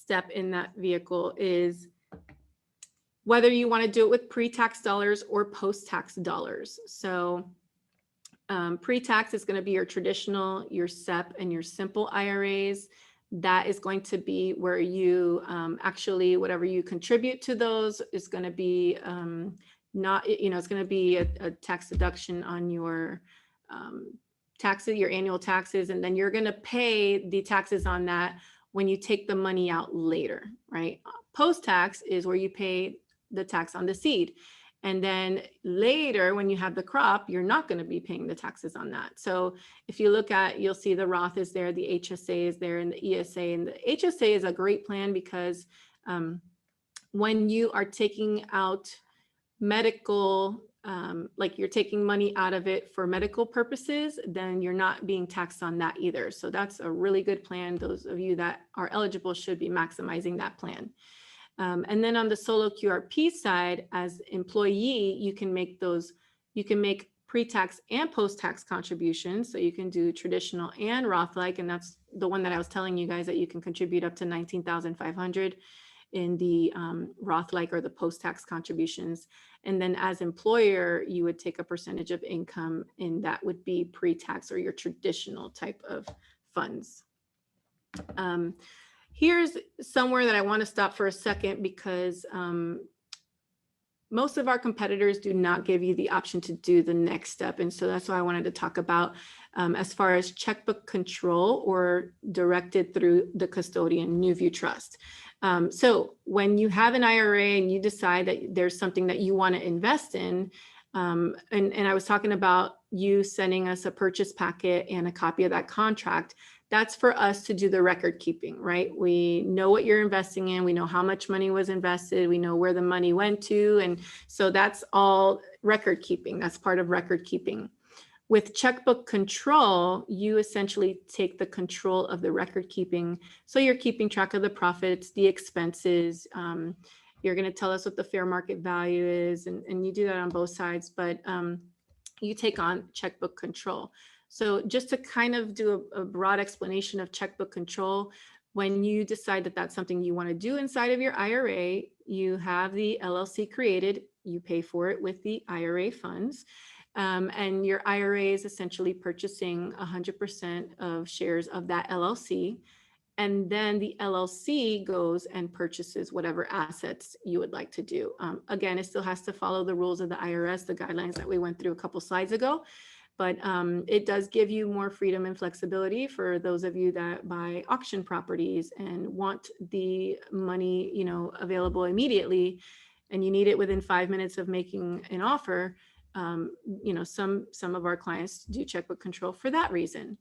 step in that vehicle is whether you want to do it with pre-tax dollars or post-tax dollars. So pre-tax is going to be your traditional, your SEP, and your simple IRAs. That is going to be where you actually, whatever you contribute to those is going to be not, it's going to be a tax deduction on your taxes, your annual taxes, and then you're going to pay the taxes on that when you take the money out later, right? Post-tax is where you pay the tax on the seed. And then later, when you have the crop, you're not going to be paying the taxes on that. So if you look at, you'll see the Roth is there, the HSA is there, and the ESA. And the HSA is a great plan because when you are taking out medical, like you're taking money out of it for medical purposes, then you're not being taxed on that either. So that's a really good plan. Those of you that are eligible should be maximizing that plan. And then on the solo QRP side, as employee, you can make pre-tax and post-tax contributions. So you can do traditional and Roth-like, and that's the one that I was telling you guys that you can contribute up to $19,500 in the Roth-like or the post-tax contributions. And then as employer, you would take a percentage of income, and that would be pre-tax or your traditional type of funds. Here's somewhere that I want to stop for a second because most of our competitors do not give you the option to do the next step. And so that's why I wanted to talk about as far as checkbook control or directed through the custodian, Nuview Trust. So when you have an IRA and you decide that there's something that you want to invest in, and I was talking about you sending us a purchase packet and a copy of that contract, that's for us to do the record keeping, right? We know what you're investing in. We know how much money was invested. We know where the money went to. And so that's all record keeping. That's part of record keeping. With checkbook control, you essentially take the control of the record keeping. So you're keeping track of the profits, the expenses. You're going to tell us what the fair market value is. And you do that on both sides, but you take on checkbook control. So just to kind of do a broad explanation of checkbook control, when you decide that that's something you want to do inside of your IRA, you have the LLC created, you pay for it with the IRA funds, and your IRA is essentially purchasing 100% of shares of that LLC. And then the LLC goes and purchases whatever assets you would like to do. Again, it still has to follow the rules of the IRS, the guidelines that we went through a couple slides ago. But it does give you more freedom and flexibility for those of you that buy auction properties and want the money, available immediately, and you need it within 5 minutes of making an offer. Some of our clients do checkbook control for that reason.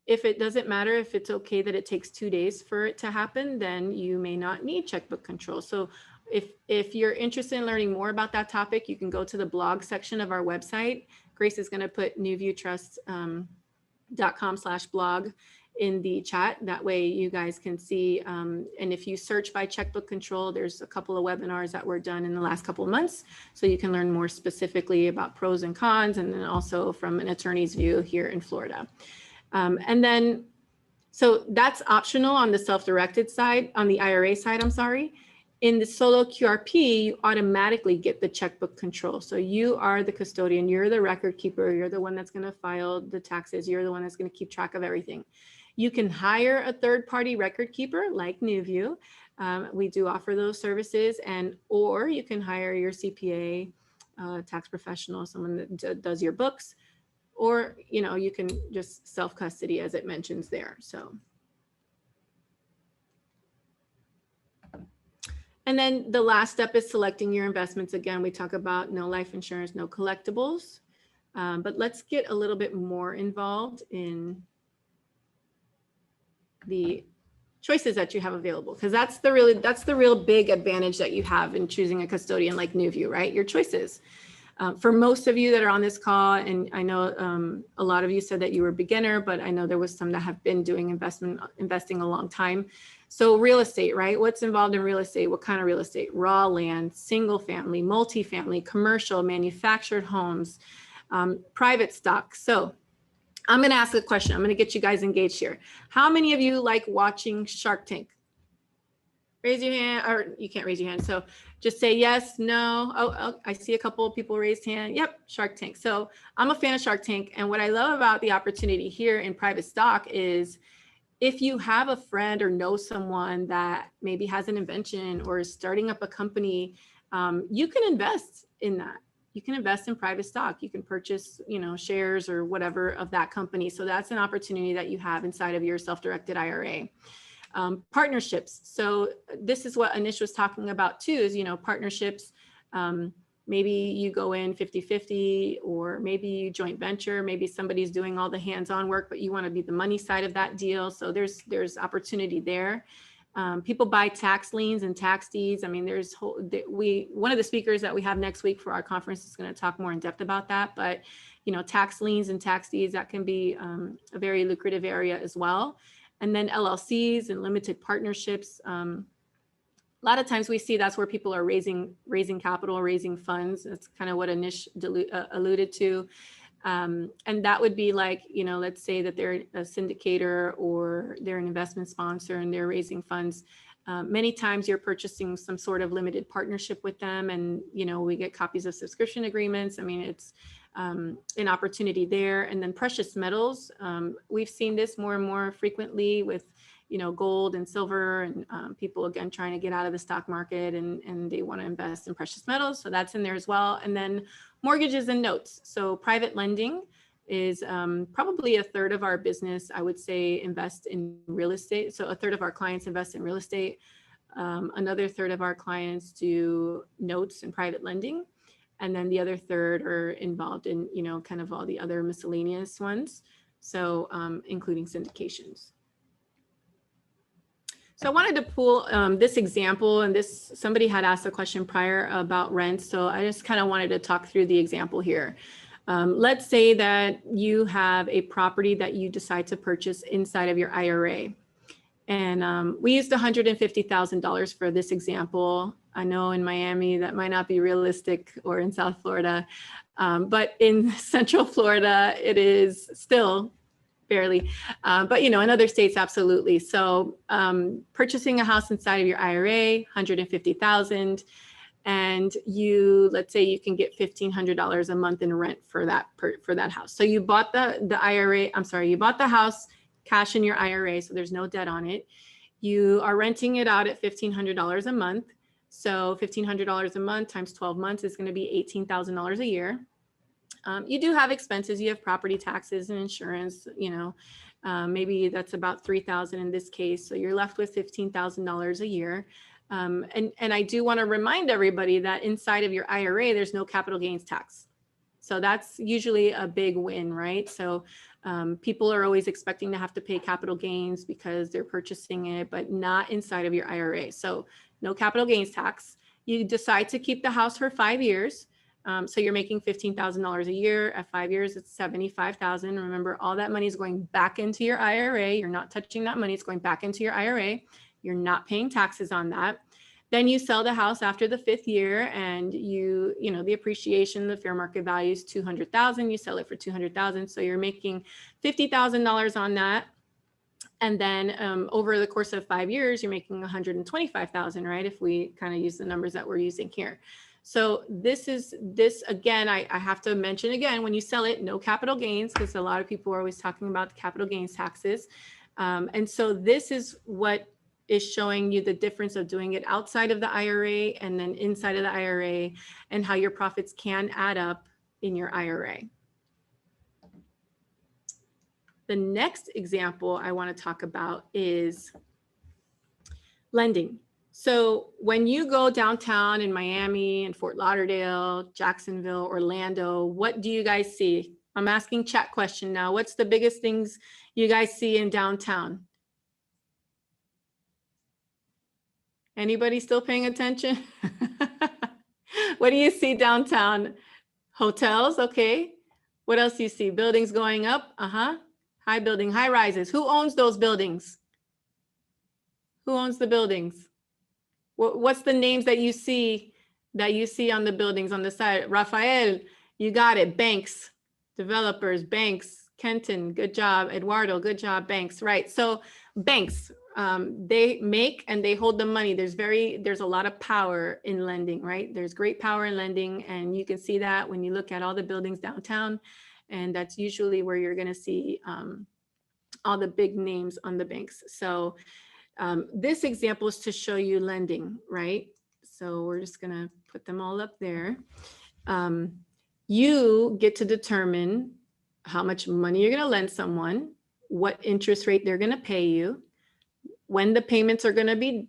If it doesn't matter, if it's okay that it takes 2 days for it to happen, then you may not need checkbook control. So if you're interested in learning more about that topic, you can go to the blog section of our website. Grace is going to put newviewtrust.com/blog in the chat. That way you guys can see. And if you search by checkbook control, there's a couple of webinars that were done in the last couple of months. So you can learn more specifically about pros and cons, and then also from an attorney's view here in Florida. So that's optional on the self-directed side, on the IRA side, I'm sorry. In the solo QRP, you automatically get the checkbook control. So you are the custodian, you're the record keeper, you're the one that's going to file the taxes, you're the one that's going to keep track of everything. You can hire a third-party record keeper like Nuview. We do offer those services, or you can hire your CPA, tax professional, someone that does your books, or you can just self-custody as it mentions there. So. And then the last step is selecting your investments. Again, we talk about no life insurance, no collectibles, but let's get a little bit more involved in the choices that you have available, because that's the real big advantage that you have in choosing a custodian like Nuview, right? Your choices. For most of you that are on this call, and I know a lot of you said that you were a beginner, but I know there was some that have been doing investing a long time. So real estate, right? What's involved in real estate? What kind of real estate? Raw land, single family, multifamily, commercial, manufactured homes, private stock. So I'm going to ask a question. I'm going to get you guys engaged here. How many of you like watching Shark Tank? Raise your hand, or you can't raise your hand. So just say yes, no. Oh, I see a couple of people raised hand. Yep, Shark Tank. So I'm a fan of Shark Tank. And what I love about the opportunity here in private stock is if you have a friend or know someone that maybe has an invention or is starting up a company, you can invest in that. You can invest in private stock. You can purchase, shares or whatever of that company. So that's an opportunity that you have inside of your self-directed IRA. Partnerships. So this is what Anish was talking about too, is, partnerships. Maybe you go in 50-50, or maybe you joint venture, maybe somebody's doing all the hands-on work, but you want to be the money side of that deal. So there's opportunity there. People buy tax liens and tax deeds. I mean, one of the speakers that we have next week for our conference is going to talk more in depth about that, but tax liens and tax deeds, that can be a very lucrative area as well. And then LLCs and limited partnerships. A lot of times we see that's where people are raising capital, raising funds. That's kind of what Anish alluded to. And that would be like, let's say that they're a syndicator or they're an investment sponsor and they're raising funds. Many times you're purchasing some sort of limited partnership with them, and, we get copies of subscription agreements. I mean, it's an opportunity there. And then precious metals. We've seen this more and more frequently with, gold and silver, and people, again, trying to get out of the stock market and they want to invest in precious metals. So that's in there as well. And then mortgages and notes. So private lending is probably a third of our business, I would say, invest in real estate. So a third of our clients invest in real estate. Another third of our clients do notes and private lending. And then the other third are involved in, kind of all the other miscellaneous ones. So including syndications. So I wanted to pull this example, and somebody had asked a question prior about rent. So I just kind of wanted to talk through the example here. Let's say that you have a property that you decide to purchase inside of your IRA. And we used $150,000 for this example. I know in Miami that might not be realistic, or in South Florida, but in Central Florida, it is still barely, but in other states, absolutely. So purchasing a house inside of your IRA, $150,000, and let's say you can get $1,500 a month in rent for that house. So you bought you bought the house cash in your IRA, so there's no debt on it. You are renting it out at $1,500 a month. So $1,500 a month times 12 months is going to be $18,000 a year. You do have expenses. You have property taxes and insurance, maybe that's about $3,000 in this case. So you're left with $15,000 a year. And I do want to remind everybody that inside of your IRA, there's no capital gains tax. So that's usually a big win, right? So people are always expecting to have to pay capital gains because they're purchasing it, but not inside of your IRA. So no capital gains tax. You decide to keep the house for 5 years. So you're making $15,000 a year. At 5 years, it's $75,000. Remember, all that money is going back into your IRA. You're not touching that money. It's going back into your IRA. You're not paying taxes on that. Then you sell the house after the 5th year, and the appreciation, the fair market value is $200,000. You sell it for $200,000. So you're making $50,000 on that. And then over the course of 5 years, you're making $125,000, right? If we kind of use the numbers that we're using here. So this again, I have to mention again, when you sell it, no capital gains, because a lot of people are always talking about the capital gains taxes. And so this is what is showing you the difference of doing it outside of the IRA and then inside of the IRA, and how your profits can add up in your IRA. The next example I want to talk about is lending. So when you go downtown in Miami and Fort Lauderdale, Jacksonville, Orlando, what do you guys see? I'm asking chat question now. What's the biggest things you guys see in downtown? Anybody still paying attention? What do you see downtown? Hotels, okay. What else do you see? Buildings going up, high rises. Who owns those buildings? Who owns the buildings? What's the names that you see on the buildings on the side? Rafael, you got it. Banks, developers, banks. Kenton, good job. Eduardo, good job. Banks, right? So banks, they make and they hold the money. There's a lot of power in lending, right? There's great power in lending, and you can see that when you look at all the buildings downtown, and that's usually where you're going to see all the big names on the banks. So this example is to show you lending, right? So we're just going to put them all up there. You get to determine how much money you're going to lend someone, what interest rate they're going to pay you, when the payments are going to be,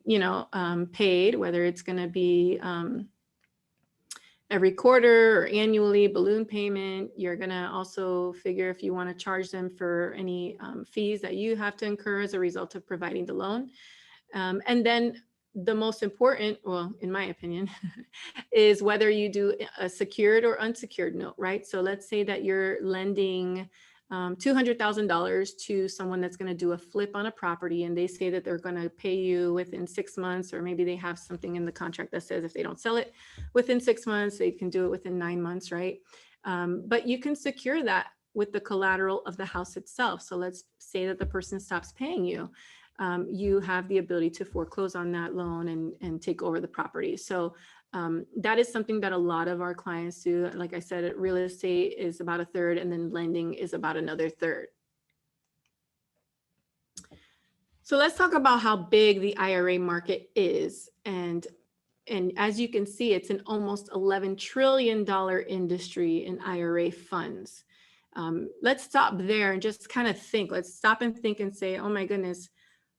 paid, whether it's going to be every quarter or annually, balloon payment. You're going to also figure if you want to charge them for any fees that you have to incur as a result of providing the loan. And then the most important, well, in my opinion, is whether you do a secured or unsecured note, right? So let's say that you're lending $200,000 to someone that's going to do a flip on a property, and they say that they're going to pay you within 6 months, or maybe they have something in the contract that says if they don't sell it within 6 months, they can do it within 9 months, right? But you can secure that with the collateral of the house itself. So let's say that the person stops paying you. You have the ability to foreclose on that loan and take over the property. So that is something that a lot of our clients do. Like I said, real estate is about a third, and then lending is about another third. So let's talk about how big the IRA market is. And as you can see, it's an almost $11 trillion industry in IRA funds. Let's stop there and just kind of think. Let's stop and think and say, oh my goodness,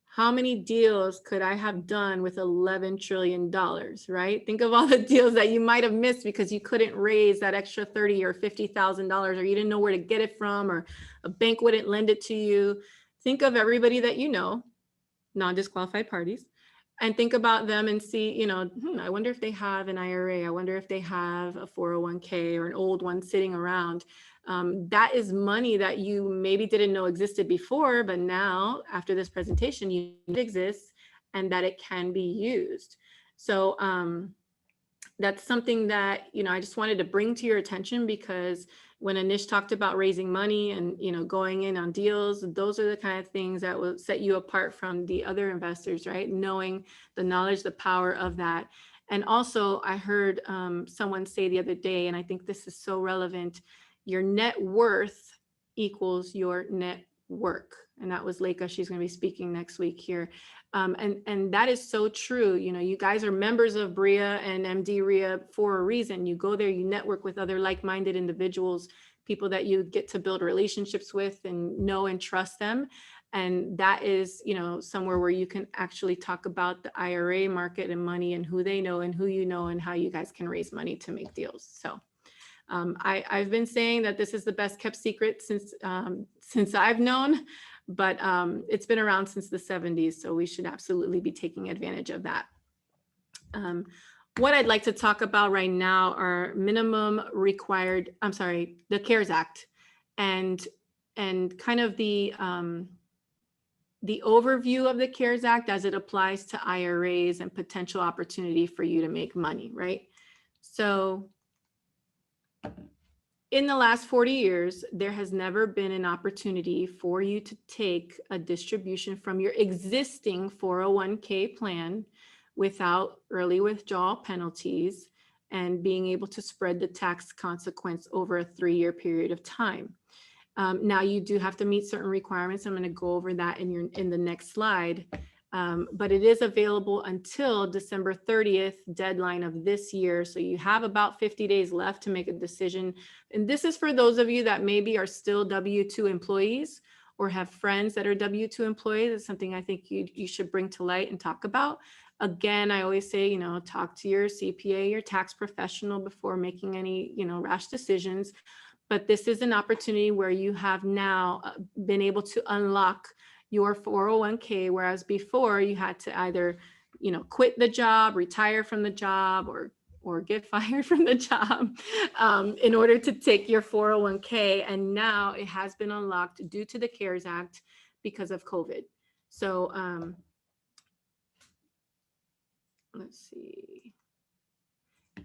how many deals could I have done with $11 trillion, right? Think of all the deals that you might have missed because you couldn't raise that extra $30,000 or $50,000, or you didn't know where to get it from, or a bank wouldn't lend it to you. Think of everybody that you know, non-disqualified parties, and think about them and see, I wonder if they have an IRA. I wonder if they have a 401k or an old one sitting around. That is money that you maybe didn't know existed before, but now after this presentation, you know it exists and that it can be used. So that's something that, I just wanted to bring to your attention, because when Anish talked about raising money and, going in on deals, those are the kind of things that will set you apart from the other investors, right? Knowing the knowledge, the power of that. And also I heard someone say the other day, and I think this is so relevant, your net worth equals your net work. And that was Leica. She's going to be speaking next week here. And that is so true. You guys are members of BRIA and MD RIA for a reason. You go there, you network with other like-minded individuals, people that you get to build relationships with and know and trust them. And that is, somewhere where you can actually talk about the IRA market and money and who they know and who you know and how you guys can raise money to make deals. So I've been saying that this is the best kept secret since I've known, but it's been around since the 70s. So we should absolutely be taking advantage of that. What I'd like to talk about right now are minimum required, the CARES Act, and kind of the overview of the CARES Act as it applies to IRAs and potential opportunity for you to make money, right? So in the last 40 years, there has never been an opportunity for you to take a distribution from your existing 401k plan without early withdrawal penalties and being able to spread the tax consequence over a 3-year period of time. Now you do have to meet certain requirements. I'm going to go over that in the next slide. But it is available until December 30th deadline of this year. So you have about 50 days left to make a decision. And this is for those of you that maybe are still W-2 employees or have friends that are W-2 employees. It's something I think you should bring to light and talk about. Again, I always say, talk to your CPA, your tax professional before making any, rash decisions. But this is an opportunity where you have now been able to unlock your 401k, whereas before you had to either, quit the job, retire from the job, or get fired from the job in order to take your 401k. And now it has been unlocked due to the CARES Act because of COVID. So let's see.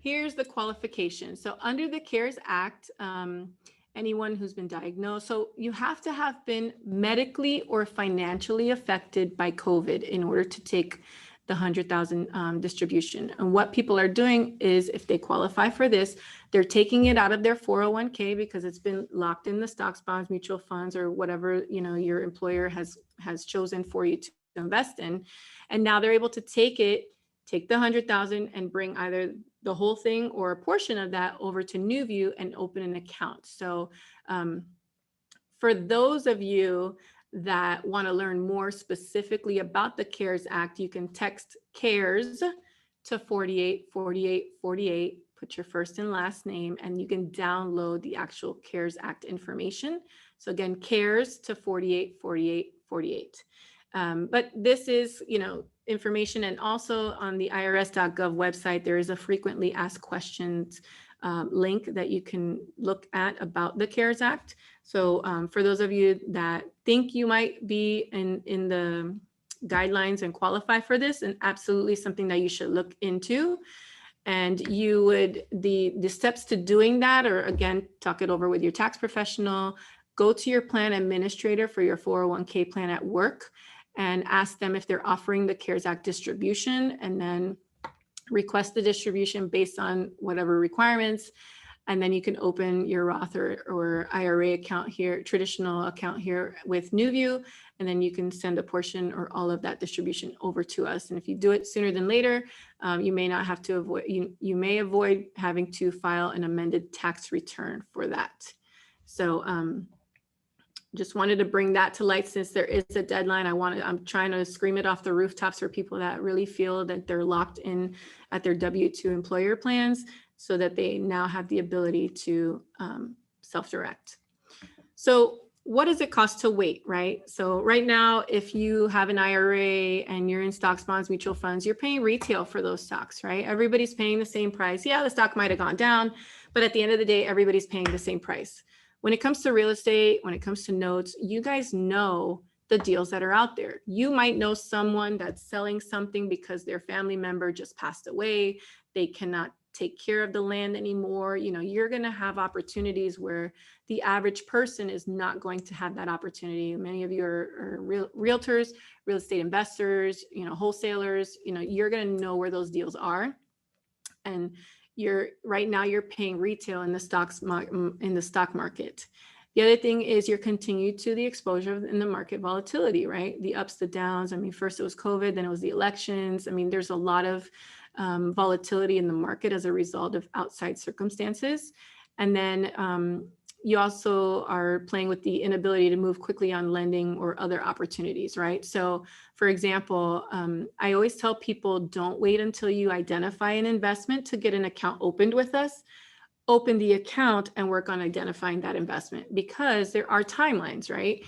Here's the qualification. So under the CARES Act, anyone who's been diagnosed. So you have to have been medically or financially affected by COVID in order to take the 100,000 distribution. And what people are doing is, if they qualify for this, they're taking it out of their 401k because it's been locked in the stocks, bonds, mutual funds, or whatever, you know, your employer has chosen for you to invest in. And now they're able to take the 100,000 and bring either the whole thing or a portion of that over to Nuview and open an account. So for those of you that want to learn more specifically about the CARES Act, you can text CARES to 484848, put your first and last name, and you can download the actual CARES Act information. So again, CARES to 484848. But this is, you know, information, and also on the irs.gov website, there is a frequently asked questions link that you can look at about the CARES Act. So for those of you that think you might be in the guidelines and qualify for this, and absolutely something that you should look into. And you would, the steps to doing that, or again, talk it over with your tax professional, go to your plan administrator for your 401k plan at work and ask them if they're offering the CARES Act distribution, and then request the distribution based on whatever requirements. And then you can open your Roth or IRA account here, traditional account here with Nuview, and then you can send a portion or all of that distribution over to us. And if you do it sooner than later, you may not have to avoid, you may avoid having to file an amended tax return for that. So just wanted to bring that to light since there is a deadline. I'm trying to scream it off the rooftops for people that really feel that they're locked in at their W-2 employer plans, so that they now have the ability to self-direct. So what does it cost to wait, right? So right now, if you have an IRA and you're in stocks, bonds, mutual funds, you're paying retail for those stocks, right? Everybody's paying the same price. Yeah, the stock might have gone down, but at the end of the day, everybody's paying the same price. When it comes to real estate, when it comes to notes, you guys know the deals that are out there. You might know someone that's selling something because their family member just passed away. They cannot take care of the land anymore. You know, you're going to have opportunities where the average person is not going to have that opportunity. Many of you are realtors, real estate investors, you know, wholesalers, you know, you're going to know where those deals are. And right now you're paying retail in the stock market. The other thing is you're continued to the exposure in the market volatility, right? The ups, the downs. I mean, first it was COVID, then it was the elections. I mean, there's a lot of volatility in the market as a result of outside circumstances. And then you also are playing with the inability to move quickly on lending or other opportunities, right? So for example, I always tell people, don't wait until you identify an investment to get an account opened with us. Open the account and work on identifying that investment, because there are timelines, right?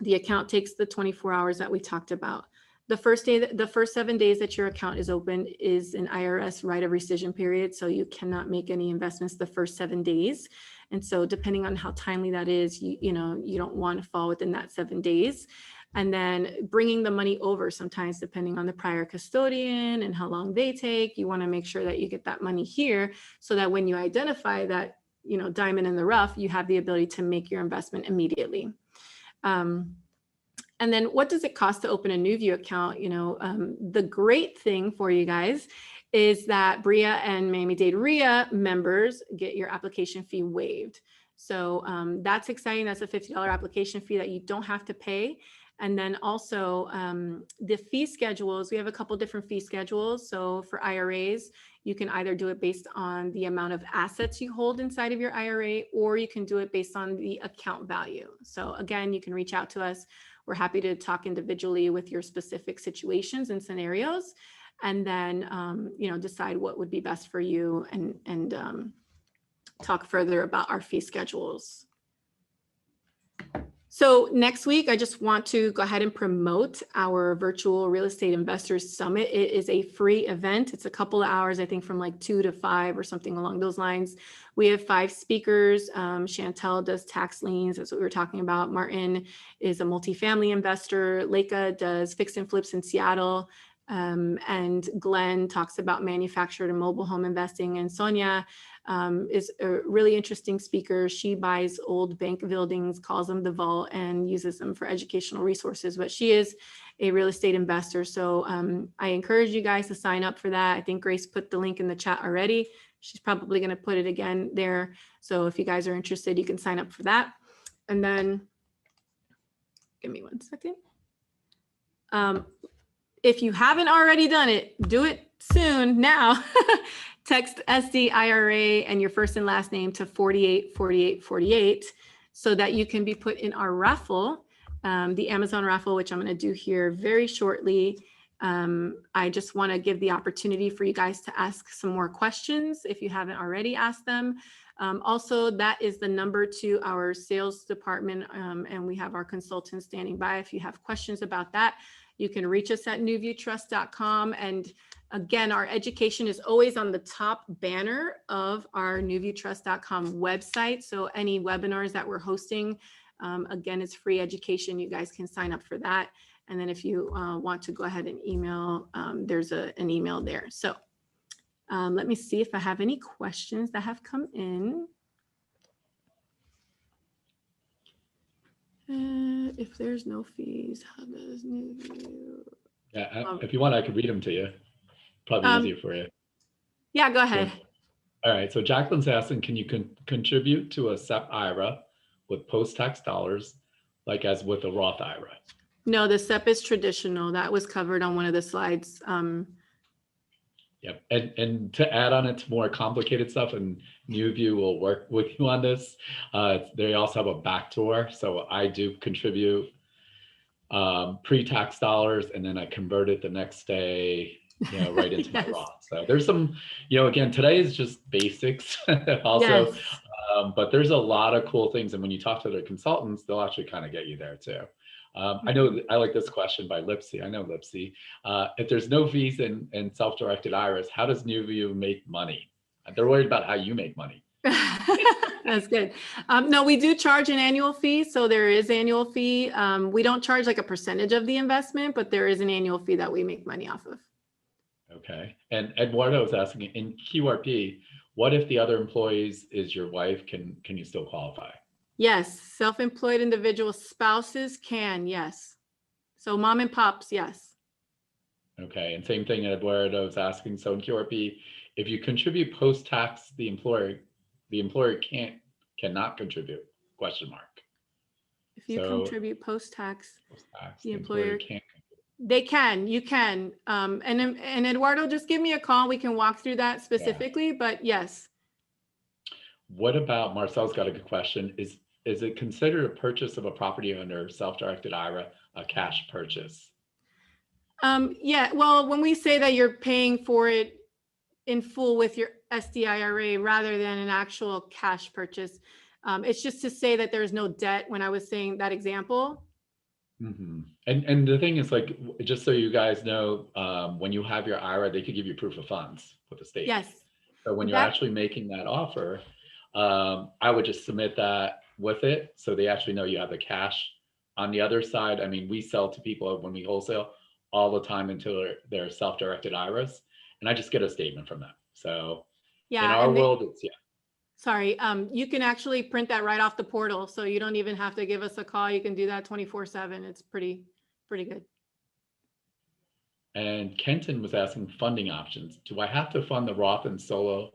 The account takes the 24 hours that we talked about. The first 7 days that your account is open is an IRS right of rescission period. So you cannot make any investments the first 7 days. And so depending on how timely that is, you know, you don't want to fall within that 7 days. And then bringing the money over, sometimes depending on the prior custodian and how long they take, you want to make sure that you get that money here so that when you identify that, you know, diamond in the rough, you have the ability to make your investment immediately. And then what does it cost to open a Nuview account? You know, the great thing for you guys is that BRIA and Miami-Dade RIA members get your application fee waived. So that's exciting. That's a $50 application fee that you don't have to pay. And then also the fee schedules, we have a couple different fee schedules. So for IRAs, you can either do it based on the amount of assets you hold inside of your IRA, or you can do it based on the account value. So again, you can reach out to us. We're happy to talk individually with your specific situations and scenarios, and then you know, decide what would be best for you, and talk further about our fee schedules. So next week, I just want to go ahead and promote our virtual real estate investors summit. It is a free event. It's a couple of hours, I think from like 2 to 5 or something along those lines. We have 5 speakers. Chantel does tax liens. That's what we were talking about. Martin is a multifamily investor. Leica does fix and flips in Seattle. And Glenn talks about manufactured and mobile home investing. And Sonia is a really interesting speaker. She buys old bank buildings, calls them the vault, and uses them for educational resources. But she is a real estate investor. So I encourage you guys to sign up for that. I think Grace put the link in the chat already. She's probably going to put it again there. So if you guys are interested, you can sign up for that. And then give me 1 second. If you haven't already done it, do it soon now. Text SD IRA and your first and last name to 484848 so that you can be put in our raffle, the Amazon raffle, which I'm going to do here very shortly. I just want to give the opportunity for you guys to ask some more questions if you haven't already asked them. Also, that is the number to our sales department, and we have our consultants standing by. If you have questions about that, you can reach us at nuviewtrust.com. And again, our education is always on the top banner of our nuviewtrust.com website. So any webinars that we're hosting, again, it's free education. You guys can sign up for that. And then if you want to go ahead and email, there's an email there. So let me see if I have any questions that have come in. If there's no fees, how does Nuview? Yeah, if you want, I could read them to you. Probably easier for you. Yeah, go ahead. All right, so Jacqueline's asking, can you contribute to a SEP IRA with post-tax dollars, like as with a Roth IRA? No, the SEP is traditional. That was covered on one of the slides. Yep, and to add on it to more complicated stuff, and Nuview will work with you on this. They also have a backdoor, so I do contribute pre-tax dollars, and then I convert it the next day, right into Yes. my Roth. So there's some, again, today is just basics also, Yes. but there's a lot of cool things, and when you talk to the consultants, they'll actually kind of get you there too. I know I like this question by Lipsy. I know Lipsy. If there's no fees in self-directed IRAs, how does Nuview make money? They're worried about how you make money. That's good. No, we do charge an annual fee. So there is annual fee. We don't charge like a percentage of the investment, but there is an annual fee that we make money off of. Okay. And Eduardo was asking, in QRP, what if the other employees is your wife? Can you still qualify? Yes, self-employed individual spouses can, yes. So mom and pops, yes. Okay, and same thing Eduardo was asking. So in QRP, if you contribute post-tax, the employer cannot contribit, question mark. If you contribute post-tax, the employer can't. They can, you can. And Eduardo, just give me a call. We can walk through that specifically, but yes. What about, Marcel's got a good question. Is it considered a purchase of a property under self-directed IRA a cash purchase? Yeah, well, when we say that you're paying for it in full with your SDIRA rather than an actual cash purchase, it's just to say that there's no debt when I was saying that example. Mm-hmm. And the thing is, like, just so you guys know, when you have your IRA, they could give you proof of funds with the state. Yes. So when you're actually making that offer, I would just submit that with it, so they actually know you have the cash. On the other side, I mean, we sell to people when we wholesale all the time until they're self-directed IRAs, and I just get a statement from them. So in our world, it's Sorry, you can actually print that right off the portal, so you don't even have to give us a call. You can do that 24/7. It's pretty good. And Kenton was asking funding options. Do I have to fund the Roth and Solo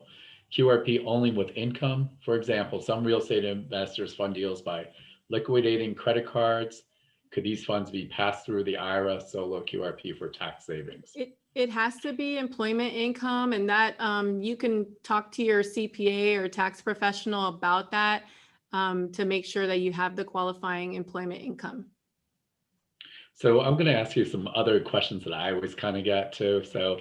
QRP only with income? For example, some real estate investors fund deals by liquidating credit cards. Could these funds be passed through the IRA Solo QRP for tax savings? It has to be employment income, and that you can talk to your CPA or tax professional about that to make sure that you have the qualifying employment income. So I'm going to ask you some other questions that I always kind of get to. So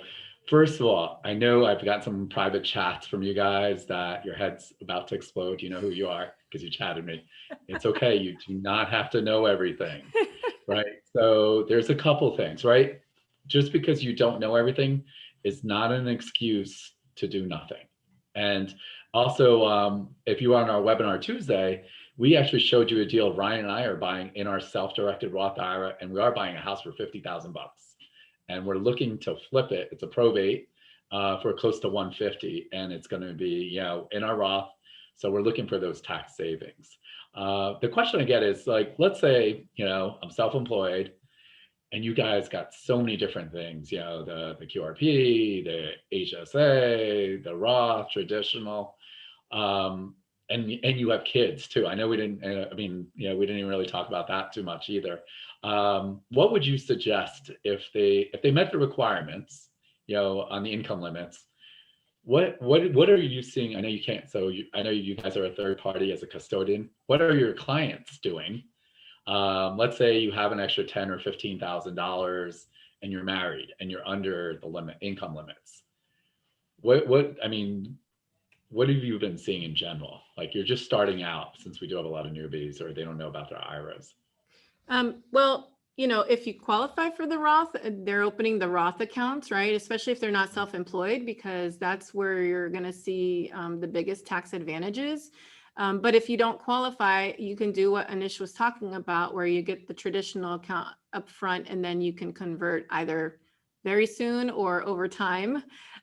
first of all, I know I've got some private chats from you guys that your head's about to explode. You know who you are because you chatted me. It's okay. You do not have to know everything, right? So there's a couple things, right? Just because you don't know everything is not an excuse to do nothing. And also, if you were on our webinar Tuesday, we actually showed you a deal Ryan and I are buying in our self-directed Roth IRA, and we are buying a house for $50,000 bucks. And we're looking to flip it. It's a probate. for close to 150, and it's going to be, you know, in our Roth. So we're looking for those tax savings. The question I get is like, let's say, you know, I'm self-employed and you guys got so many different things, you know, the QRP, the HSA, the Roth, traditional, and you have kids too. I know we didn't, I mean, you know, we didn't even really talk about that too much either. What would you suggest if they met the requirements, you know, on the income limits? What are you seeing? I know you can't, so I know you guys are a third party as a custodian. What are your clients doing? Let's say you have an extra $10,000 or $15,000 and you're married and you're under the income limits. I mean, what have you been seeing in general? Like you're just starting out, since we do have a lot of newbies or they don't know about their IRAs. Well, you know, if you qualify for the Roth, they're opening the Roth accounts, right? Especially if they're not self-employed, because that's where you're going to see the biggest tax advantages. But if you don't qualify, you can do what Anish was talking about, where you get the traditional account up front and then you can convert either very soon or over time,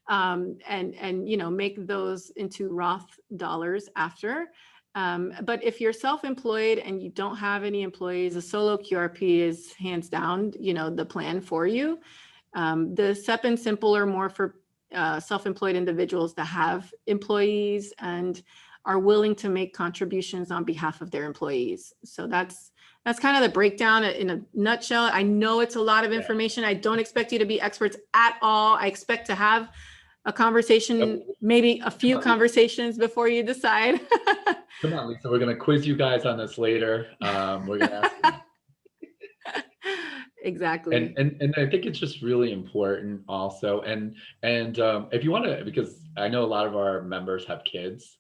and you know, make those into Roth dollars after. But if you're self-employed and you don't have any employees, a solo QRP is hands down, you know, the plan for you. The SEP and Simple are more for self-employed individuals that have employees and are willing to make contributions on behalf of their employees. So that's kind of the breakdown in a nutshell. I know it's a lot of information. I don't expect you to be experts at all. I expect to have a conversation, maybe a few conversations before you decide. Come on, Lisa, we're going to quiz you guys on this later. We're going to ask you. Exactly. And I think it's just really important also. And if you want to, because I know a lot of our members have kids.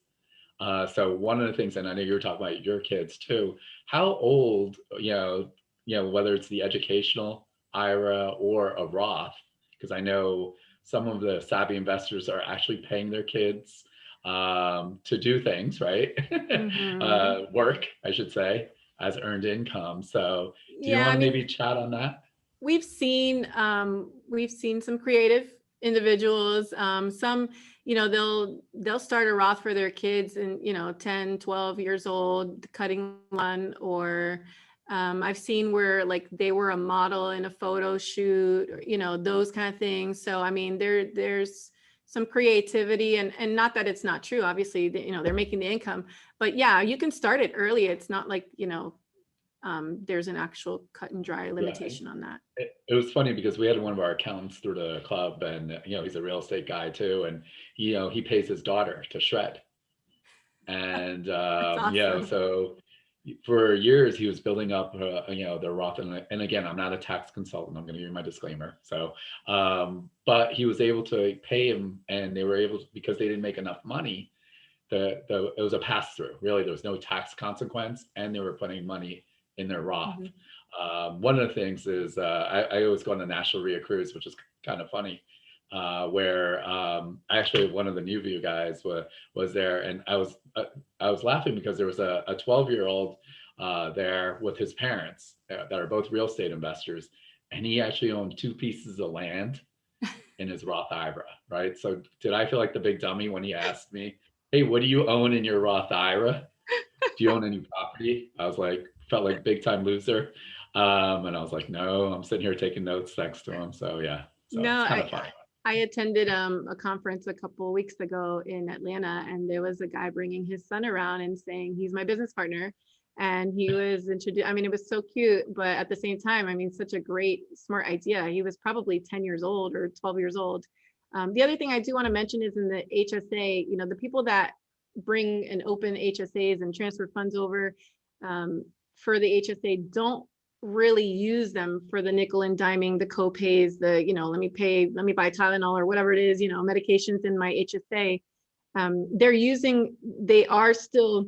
So one of the things, and I know you're talking about your kids too, how old, you know, whether it's the educational IRA or a Roth, because I know some of the savvy investors are actually paying their kids to do things, right? Mm-hmm. Work, I should say, as earned income. So do you Yeah, want I to mean, maybe chat on that? we've seen some creative individuals. Some, you know, they'll start a Roth for their kids and, you know, 10, 12 years old, cutting one, or I've seen where like they were a model in a photo shoot, or, you know, those kind of things. So, I mean, there's some creativity, and not that it's not true, obviously, you know, they're making the income, but yeah, you can start it early. It's not like, you know, there's an actual cut and dry limitation on that. It was funny because we had one of our accountants through the club, and you know, he's a real estate guy too, and you know, he pays his daughter to shred. And That's you know, awesome. so for years he was building up you know, the Roth, and again, I'm not a tax consultant, I'm going to give you my disclaimer. So but he was able to pay him, and they were able to, because they didn't make enough money, it was a pass through, really. There was no tax consequence, and they were putting money in their Roth. One of the things is I always go on a National RIA cruise, which is kind of funny, where actually one of the Nuview guys was there, and I was laughing because there was a 12-year-old there with his parents that are both real estate investors, and he actually owned 2 pieces of land in his Roth IRA, right? So did I feel like the big dummy when he asked me, "Hey, what do you own in your Roth IRA? Do you own any property?" I was like, felt like big time loser. And I was like, no, I'm sitting here taking notes thanks to him. So yeah, so No, it's kind of funny. I attended a conference a couple of weeks ago in Atlanta, and there was a guy bringing his son around and saying he's my business partner, and he was introduced. I mean, it was so cute, but at the same time, I mean, such a great, smart idea. He was probably 10 years old or 12 years old. The other thing I do want to mention is in the HSA, you know, the people that bring and open HSAs and transfer funds over for the HSA don't really use them for the nickel and diming, the co-pays, the, you know, let me buy Tylenol or whatever it is, you know, medications in my HSA. They are still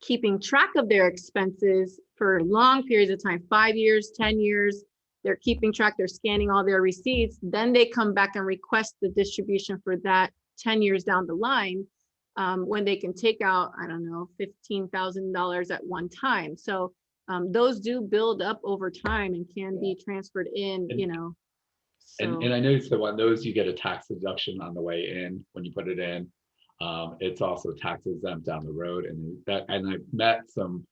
keeping track of their expenses for long periods of time, 5 years, 10 years. They're keeping track, they're scanning all their receipts. Then they come back and request the distribution for that 10 years down the line, when they can take out, I don't know, $15,000 at one time. So those do build up over time and can be transferred in, you know, So, And I noticed that on those, you get a tax deduction on the way in when you put it in. It's also tax exempt down the road. And I've met some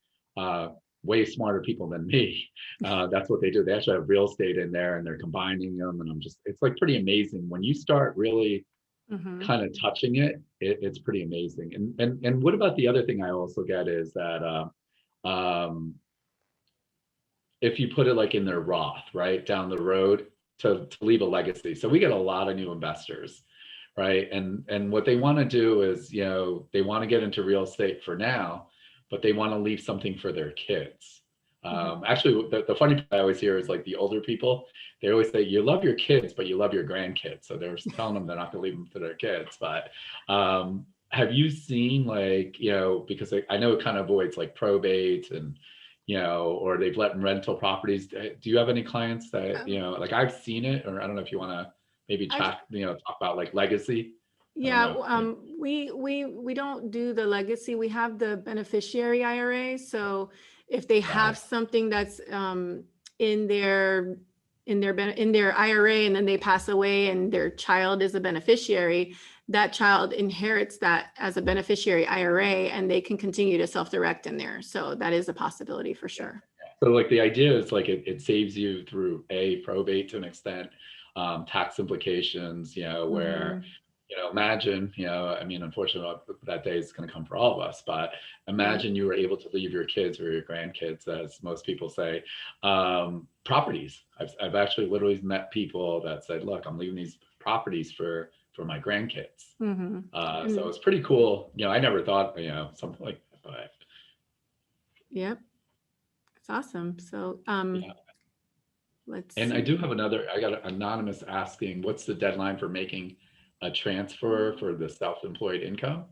way smarter people than me. That's what they do. They actually have real estate in there and they're combining them. And it's like pretty amazing. When you start really mhm. kind of touching it, it's pretty amazing. And what about the other thing I also get is that if you put it like in their Roth, right, down the road to leave a legacy. So we get a lot of new investors, right? And what they want to do is, they want to get into real estate for now, but they want to leave something for their kids. Actually, the funny part I always hear is like the older people, they always say, you love your kids, but you love your grandkids. So they're telling them they're not going to leave them to their kids. But have you seen like, because I know it kind of avoids like probate and, or they've let in rental properties. Do you have any clients that, like I've seen it, or I don't know if you want to maybe talk about like legacy? Yeah, we don't do the legacy. We have the beneficiary IRA. So if they have something that's in their IRA and then they pass away and their child is a beneficiary, that child inherits that as a beneficiary IRA and they can continue to self-direct in there. So that is a possibility for sure. So like the idea is like it saves you through probate to an extent, tax implications, where, imagine, I mean, unfortunately that day is going to come for all of us, but imagine you were able to leave your kids or your grandkids, as most people say, properties. I've actually literally met people that said, look, I'm leaving these properties for my grandkids. So it's pretty cool. I never thought, something like that, but. Yep. It's awesome. So, let's And see. I do have I got an anonymous asking, what's the deadline for making a transfer for the self-employed income?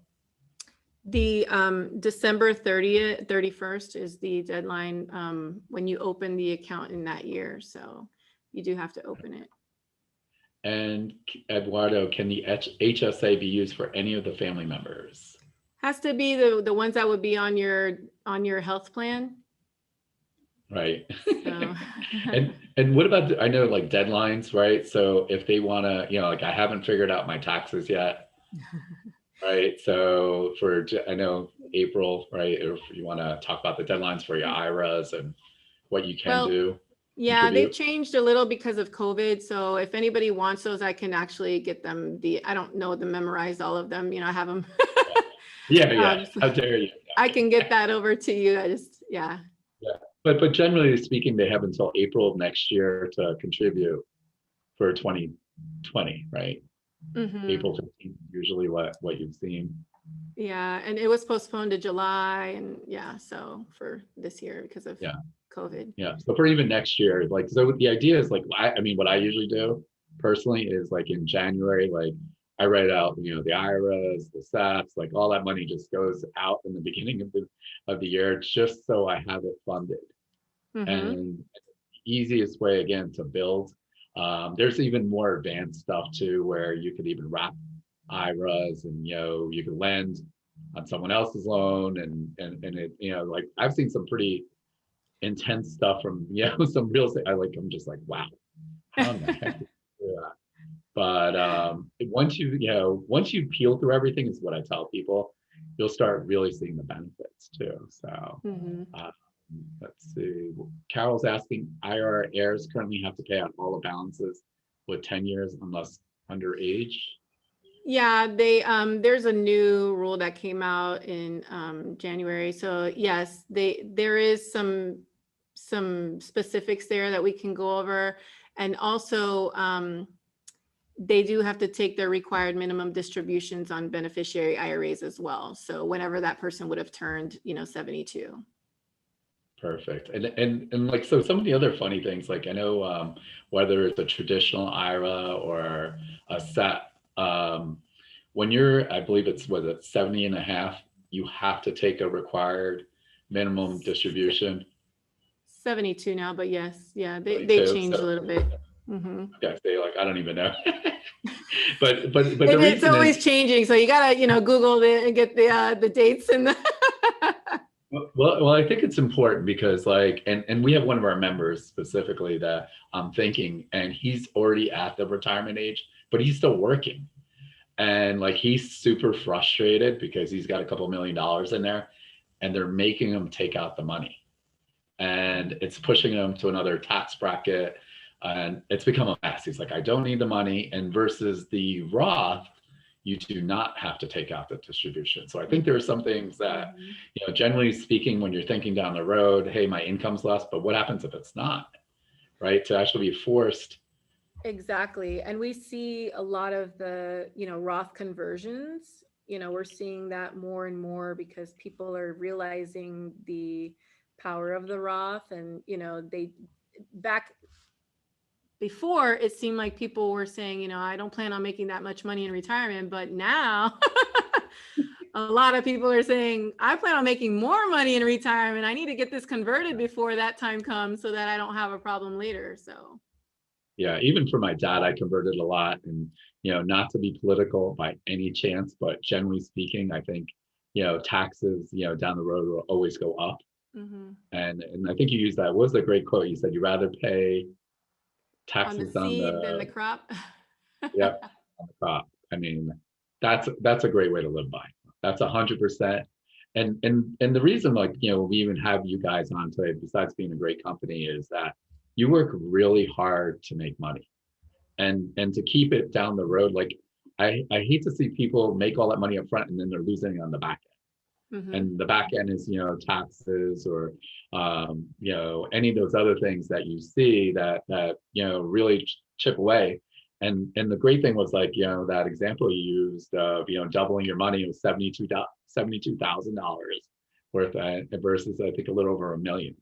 The December 30th, 31st is the deadline when you open the account in that year. So you do have to open it. And Eduardo, can the HSA be used for any of the family members? Has to be the ones that would be on your health plan. Right. So. and what about, I know like deadlines, right? So if they want to, like I haven't figured out my taxes yet, right? So I know April, right? If you want to talk about the deadlines for your IRAs and what you can do. Yeah, they've changed a little because of COVID. So if anybody wants those, I can actually get them. I don't know them, memorize all of them. I have them. Yeah. How dare you? I can get that over to you. Yeah. But generally speaking, they have until April of next year to contribute for 2020, right? April 15th, usually what you've seen. Yeah, and it was postponed to July, and so for this year because of COVID. Yeah, so for even next year, like, so the idea is like, I mean, what I usually do personally is like in January, like I write out, the IRAs, the SEPs, like all that money just goes out in the beginning of the year, just so I have it funded. And the easiest way, again, to build, there's even more advanced stuff too, where you could even wrap IRAs and, you could lend on someone else's loan and it, like I've seen some pretty intense stuff from, some real estate. I'm just like, wow, how in the heck did you do that? But once you peel through everything, is what I tell people, you'll start really seeing the benefits too. So let's see. Carol's asking, IRA heirs currently have to pay out all the balances with 10 years unless underage. Yeah, there's a new rule that came out in January. So yes, there is some specifics there that we can go over, and also they do have to take their required minimum distributions on beneficiary IRAs as well. So whenever that person would have turned, 72. Perfect. And like, so some of the other funny things, like I know whether it's a traditional IRA or a SEP, when you're, I believe it's, 70 and a half, you have to take a required minimum distribution. 72 now, but yes, they changed a little bit. Okay, so like, I don't even know. but it's always changing, so you gotta Google it and get the dates and the Well, I think it's important because like, and we have one of our members specifically that I'm thinking, and he's already at the retirement age, but he's still working. And like, he's super frustrated because he's got a couple $1 million in there and they're making him take out the money. And it's pushing him to another tax bracket. And it's become a mess. He's like, I don't need the money. And versus the Roth, you do not have to take out the distribution. So I think there are some things that, generally speaking, when you're thinking down the road, hey, my income's less, but what happens if it's not, right? To actually be forced. Exactly. And we see a lot of the, Roth conversions, we're seeing that more and more because people are realizing the power of the Roth and, they back before it seemed like people were saying, I don't plan on making that much money in retirement, but now a lot of people are saying, I plan on making more money in retirement. I need to get this converted before that time comes so that I don't have a problem later. So Yeah, even for my dad, I converted a lot, and not to be political by any chance, but generally speaking, I think taxes down the road will always go up. And I think you used that. What was the great quote? You said you rather pay on the taxes on seed than the the crop. yep on the crop. I mean, that's a great way to live by. That's 100%. And the reason, like, we even have you guys on today, besides being a great company, is that you work really hard to make money and to keep it down the road. Like, I hate to see people make all that money up front and then they're losing on the back end. And the back end is taxes or any of those other things that you see that really chip away. And the great thing was, like, that example you used of doubling your money was $72,000 worth versus I think a little over $1 million,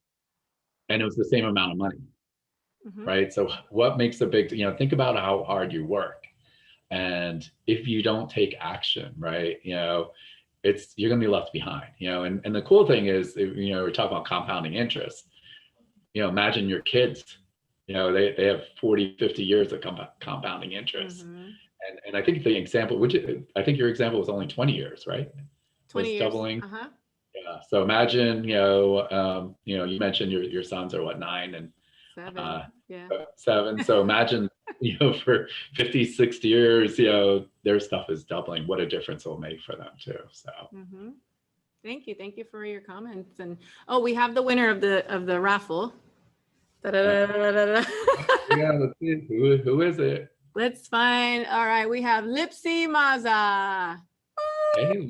and it was the same amount of money, right? So what makes a big think about how hard you work, and if you don't take action, right, you're going to be left behind, and the cool thing is, we're talking about compounding interest. Imagine your kids, they have 40, 50 years of compounding interest. And I think the example, I think your example was only 20 years, right? 20 Was years. doubling. Yeah. So imagine, you mentioned your sons are what, 9 and 7. Yeah. 7. So imagine, for 50, 60 years, their stuff is doubling. What a difference it'll make for them too. So. Thank you for your comments. And we have the winner of the raffle. Yeah, let's see. Who is it? Let's find. All right, we have Lipsy Maza. Hey,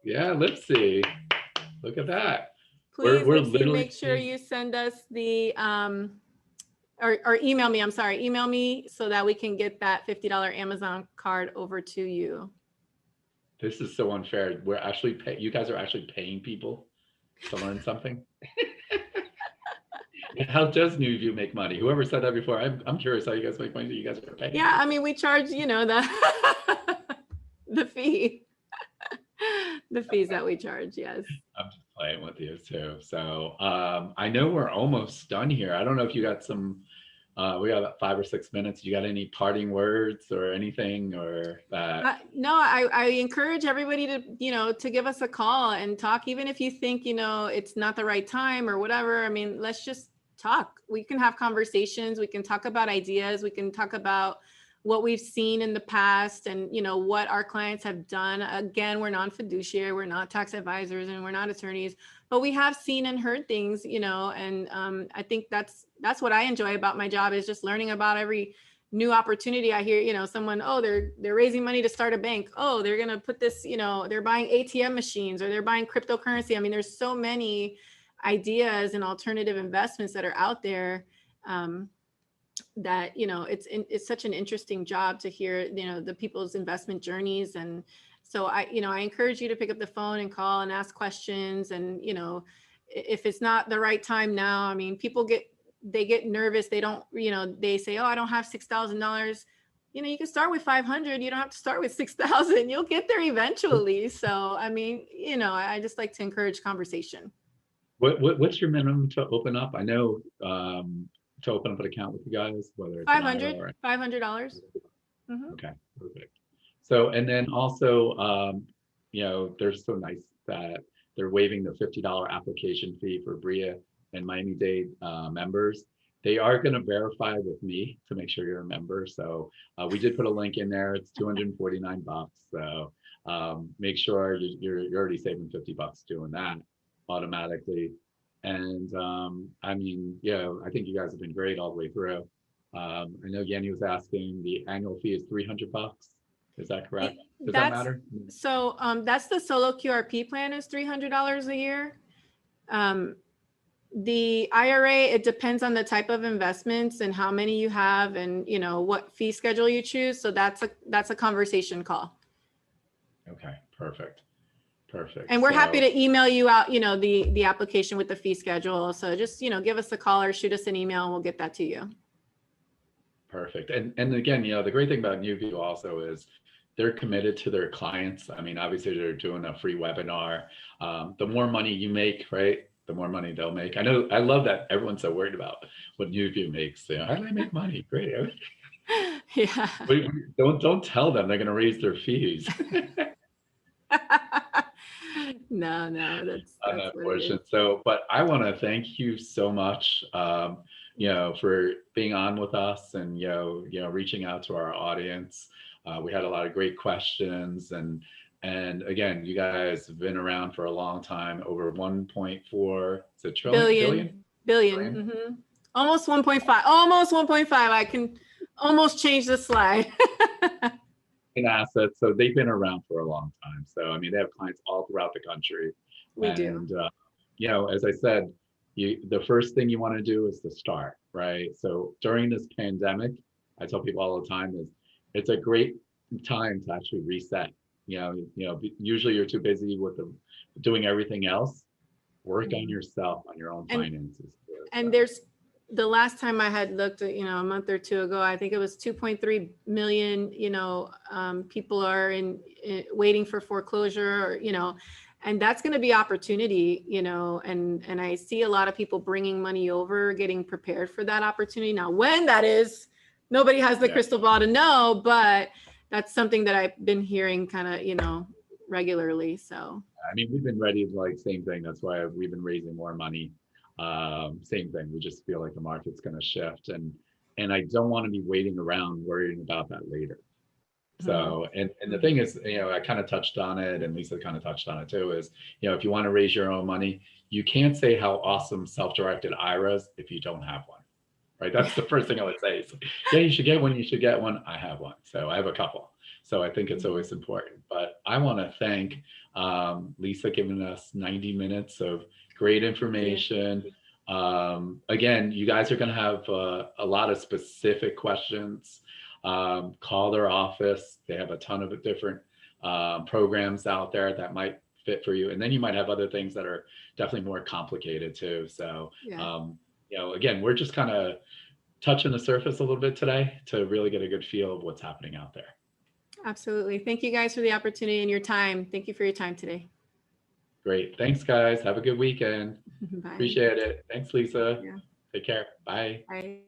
Lipsy. Look at that. Please, We're Lipsy, literally make sure you send us the or email me. I'm sorry, email me so that we can get that $50 Amazon card over to you. This is so unfair. We're actually you guys are actually paying people to learn something. How does Nuview make money? Whoever said that before, I'm curious how you guys make money. You guys are paying. Yeah, I mean, we charge, the the fee, the fees that we charge. Yes. I'm just playing with you too. So I know we're almost done here. I don't know if you got some. We got about 5 or 6 minutes. You got any parting words or anything or that? No, I encourage everybody to, to give us a call and talk, even if you think, it's not the right time or whatever. I mean, let's just talk. We can have conversations. We can talk about ideas. We can talk about what we've seen in the past and, what our clients have done. Again, we're non-fiduciary, we're not tax advisors, and we're not attorneys, but we have seen and heard things, and I think that's what I enjoy about my job, is just learning about every new opportunity. I hear, someone, they're raising money to start a bank. They're going to put this, they're buying ATM machines or they're buying cryptocurrency. I mean, there's so many ideas and alternative investments that are out there. That it's such an interesting job to hear the people's investment journeys. And so I encourage you to pick up the phone and call and ask questions. And if it's not the right time now, I mean, people get nervous. They don't, they say, I don't have $6,000. You can start with 500. You don't have to start with 6,000. You'll get there eventually. So I mean, I just like to encourage conversation. What's your minimum to open up? I know to open up an account with you guys, whether it's $500. Okay, perfect. So, and then also, they're so nice that they're waiving the $50 application fee for BRIA and Miami-Dade members. They are going to verify with me to make sure you're a member. So we did put a link in there. It's $249. So make sure you're already saving $50 doing that automatically. And I mean, yeah, I think you guys have been great all the way through. I know Yenny was asking, the annual fee is $300. Is that correct? Does that matter? So that's the Solo QRP plan is $300 a year. The IRA, it depends on the type of investments and how many you have and, you know, what fee schedule you choose. So that's a conversation call. Okay, perfect. Perfect. And we're happy to email you out, you know, the application with the fee schedule. So just, you know, give us a call or shoot us an email and we'll get that to you. Perfect. And again, you know, the great thing about Nuview also is they're committed to their clients. I mean, obviously they're doing a free webinar. The more money you make, right, the more money they'll make. I know, I love that everyone's so worried about what Nuview makes. You know, how do they make money? Great. Yeah. Don't tell them they're going to raise their fees. No, that's unfortunate. So, but I want to thank you so much, you know, for being on with us and, you know, reaching out to our audience. We had a lot of great questions and again, you guys have been around for a long time, over 1.4 billion. Mm-hmm. Almost 1.5, almost 1.5. I can almost change the slide. In assets. So they've been around for a long time. So, I mean, they have clients all throughout the country. We do. You know, as I said, the first thing you want to do is to start, right? So during this pandemic, I tell people all the time is it's a great time to actually reset. You know, usually you're too busy with doing everything else. Work on yourself, on your own finances. And there's, the last time I had looked at, you know, a month or two ago, I think it was 2.3 million, you know, people are waiting for foreclosure, or, you know, and that's going to be opportunity, you know, and I see a lot of people bringing money over, getting prepared for that opportunity. Now, when that is, nobody has the crystal ball to know, but that's something that I've been hearing kind of, you know, regularly. So, I mean, we've been ready, like, same thing. That's why we've been raising more money. Same thing. We just feel like the market's going to shift, and I don't want to be waiting around worrying about that later. So, and the thing is, you know, I kind of touched on it, and Lisa kind of touched on it too, is, you know, if you want to raise your own money, you can't say how awesome self-directed IRAs if you don't have one, right? That's the first thing I would say. Is, yeah, you should get one. You should get one. I have one. So I have a couple. So I think it's always important. But I want to thank Lisa giving us 90 minutes of great information. Again, you guys are going to have a lot of specific questions. Call their office. They have a ton of different programs out there that might fit for you. And then you might have other things that are definitely more complicated too. So, you know, again, we're just kind of touching the surface a little bit today to really get a good feel of what's happening out there. Absolutely. Thank you guys for the opportunity and your time. Thank you for your time today. Great. Thanks, guys. Have a good weekend. Bye. Appreciate it. Thanks, Lisa. Yeah. Take care. Bye. Bye.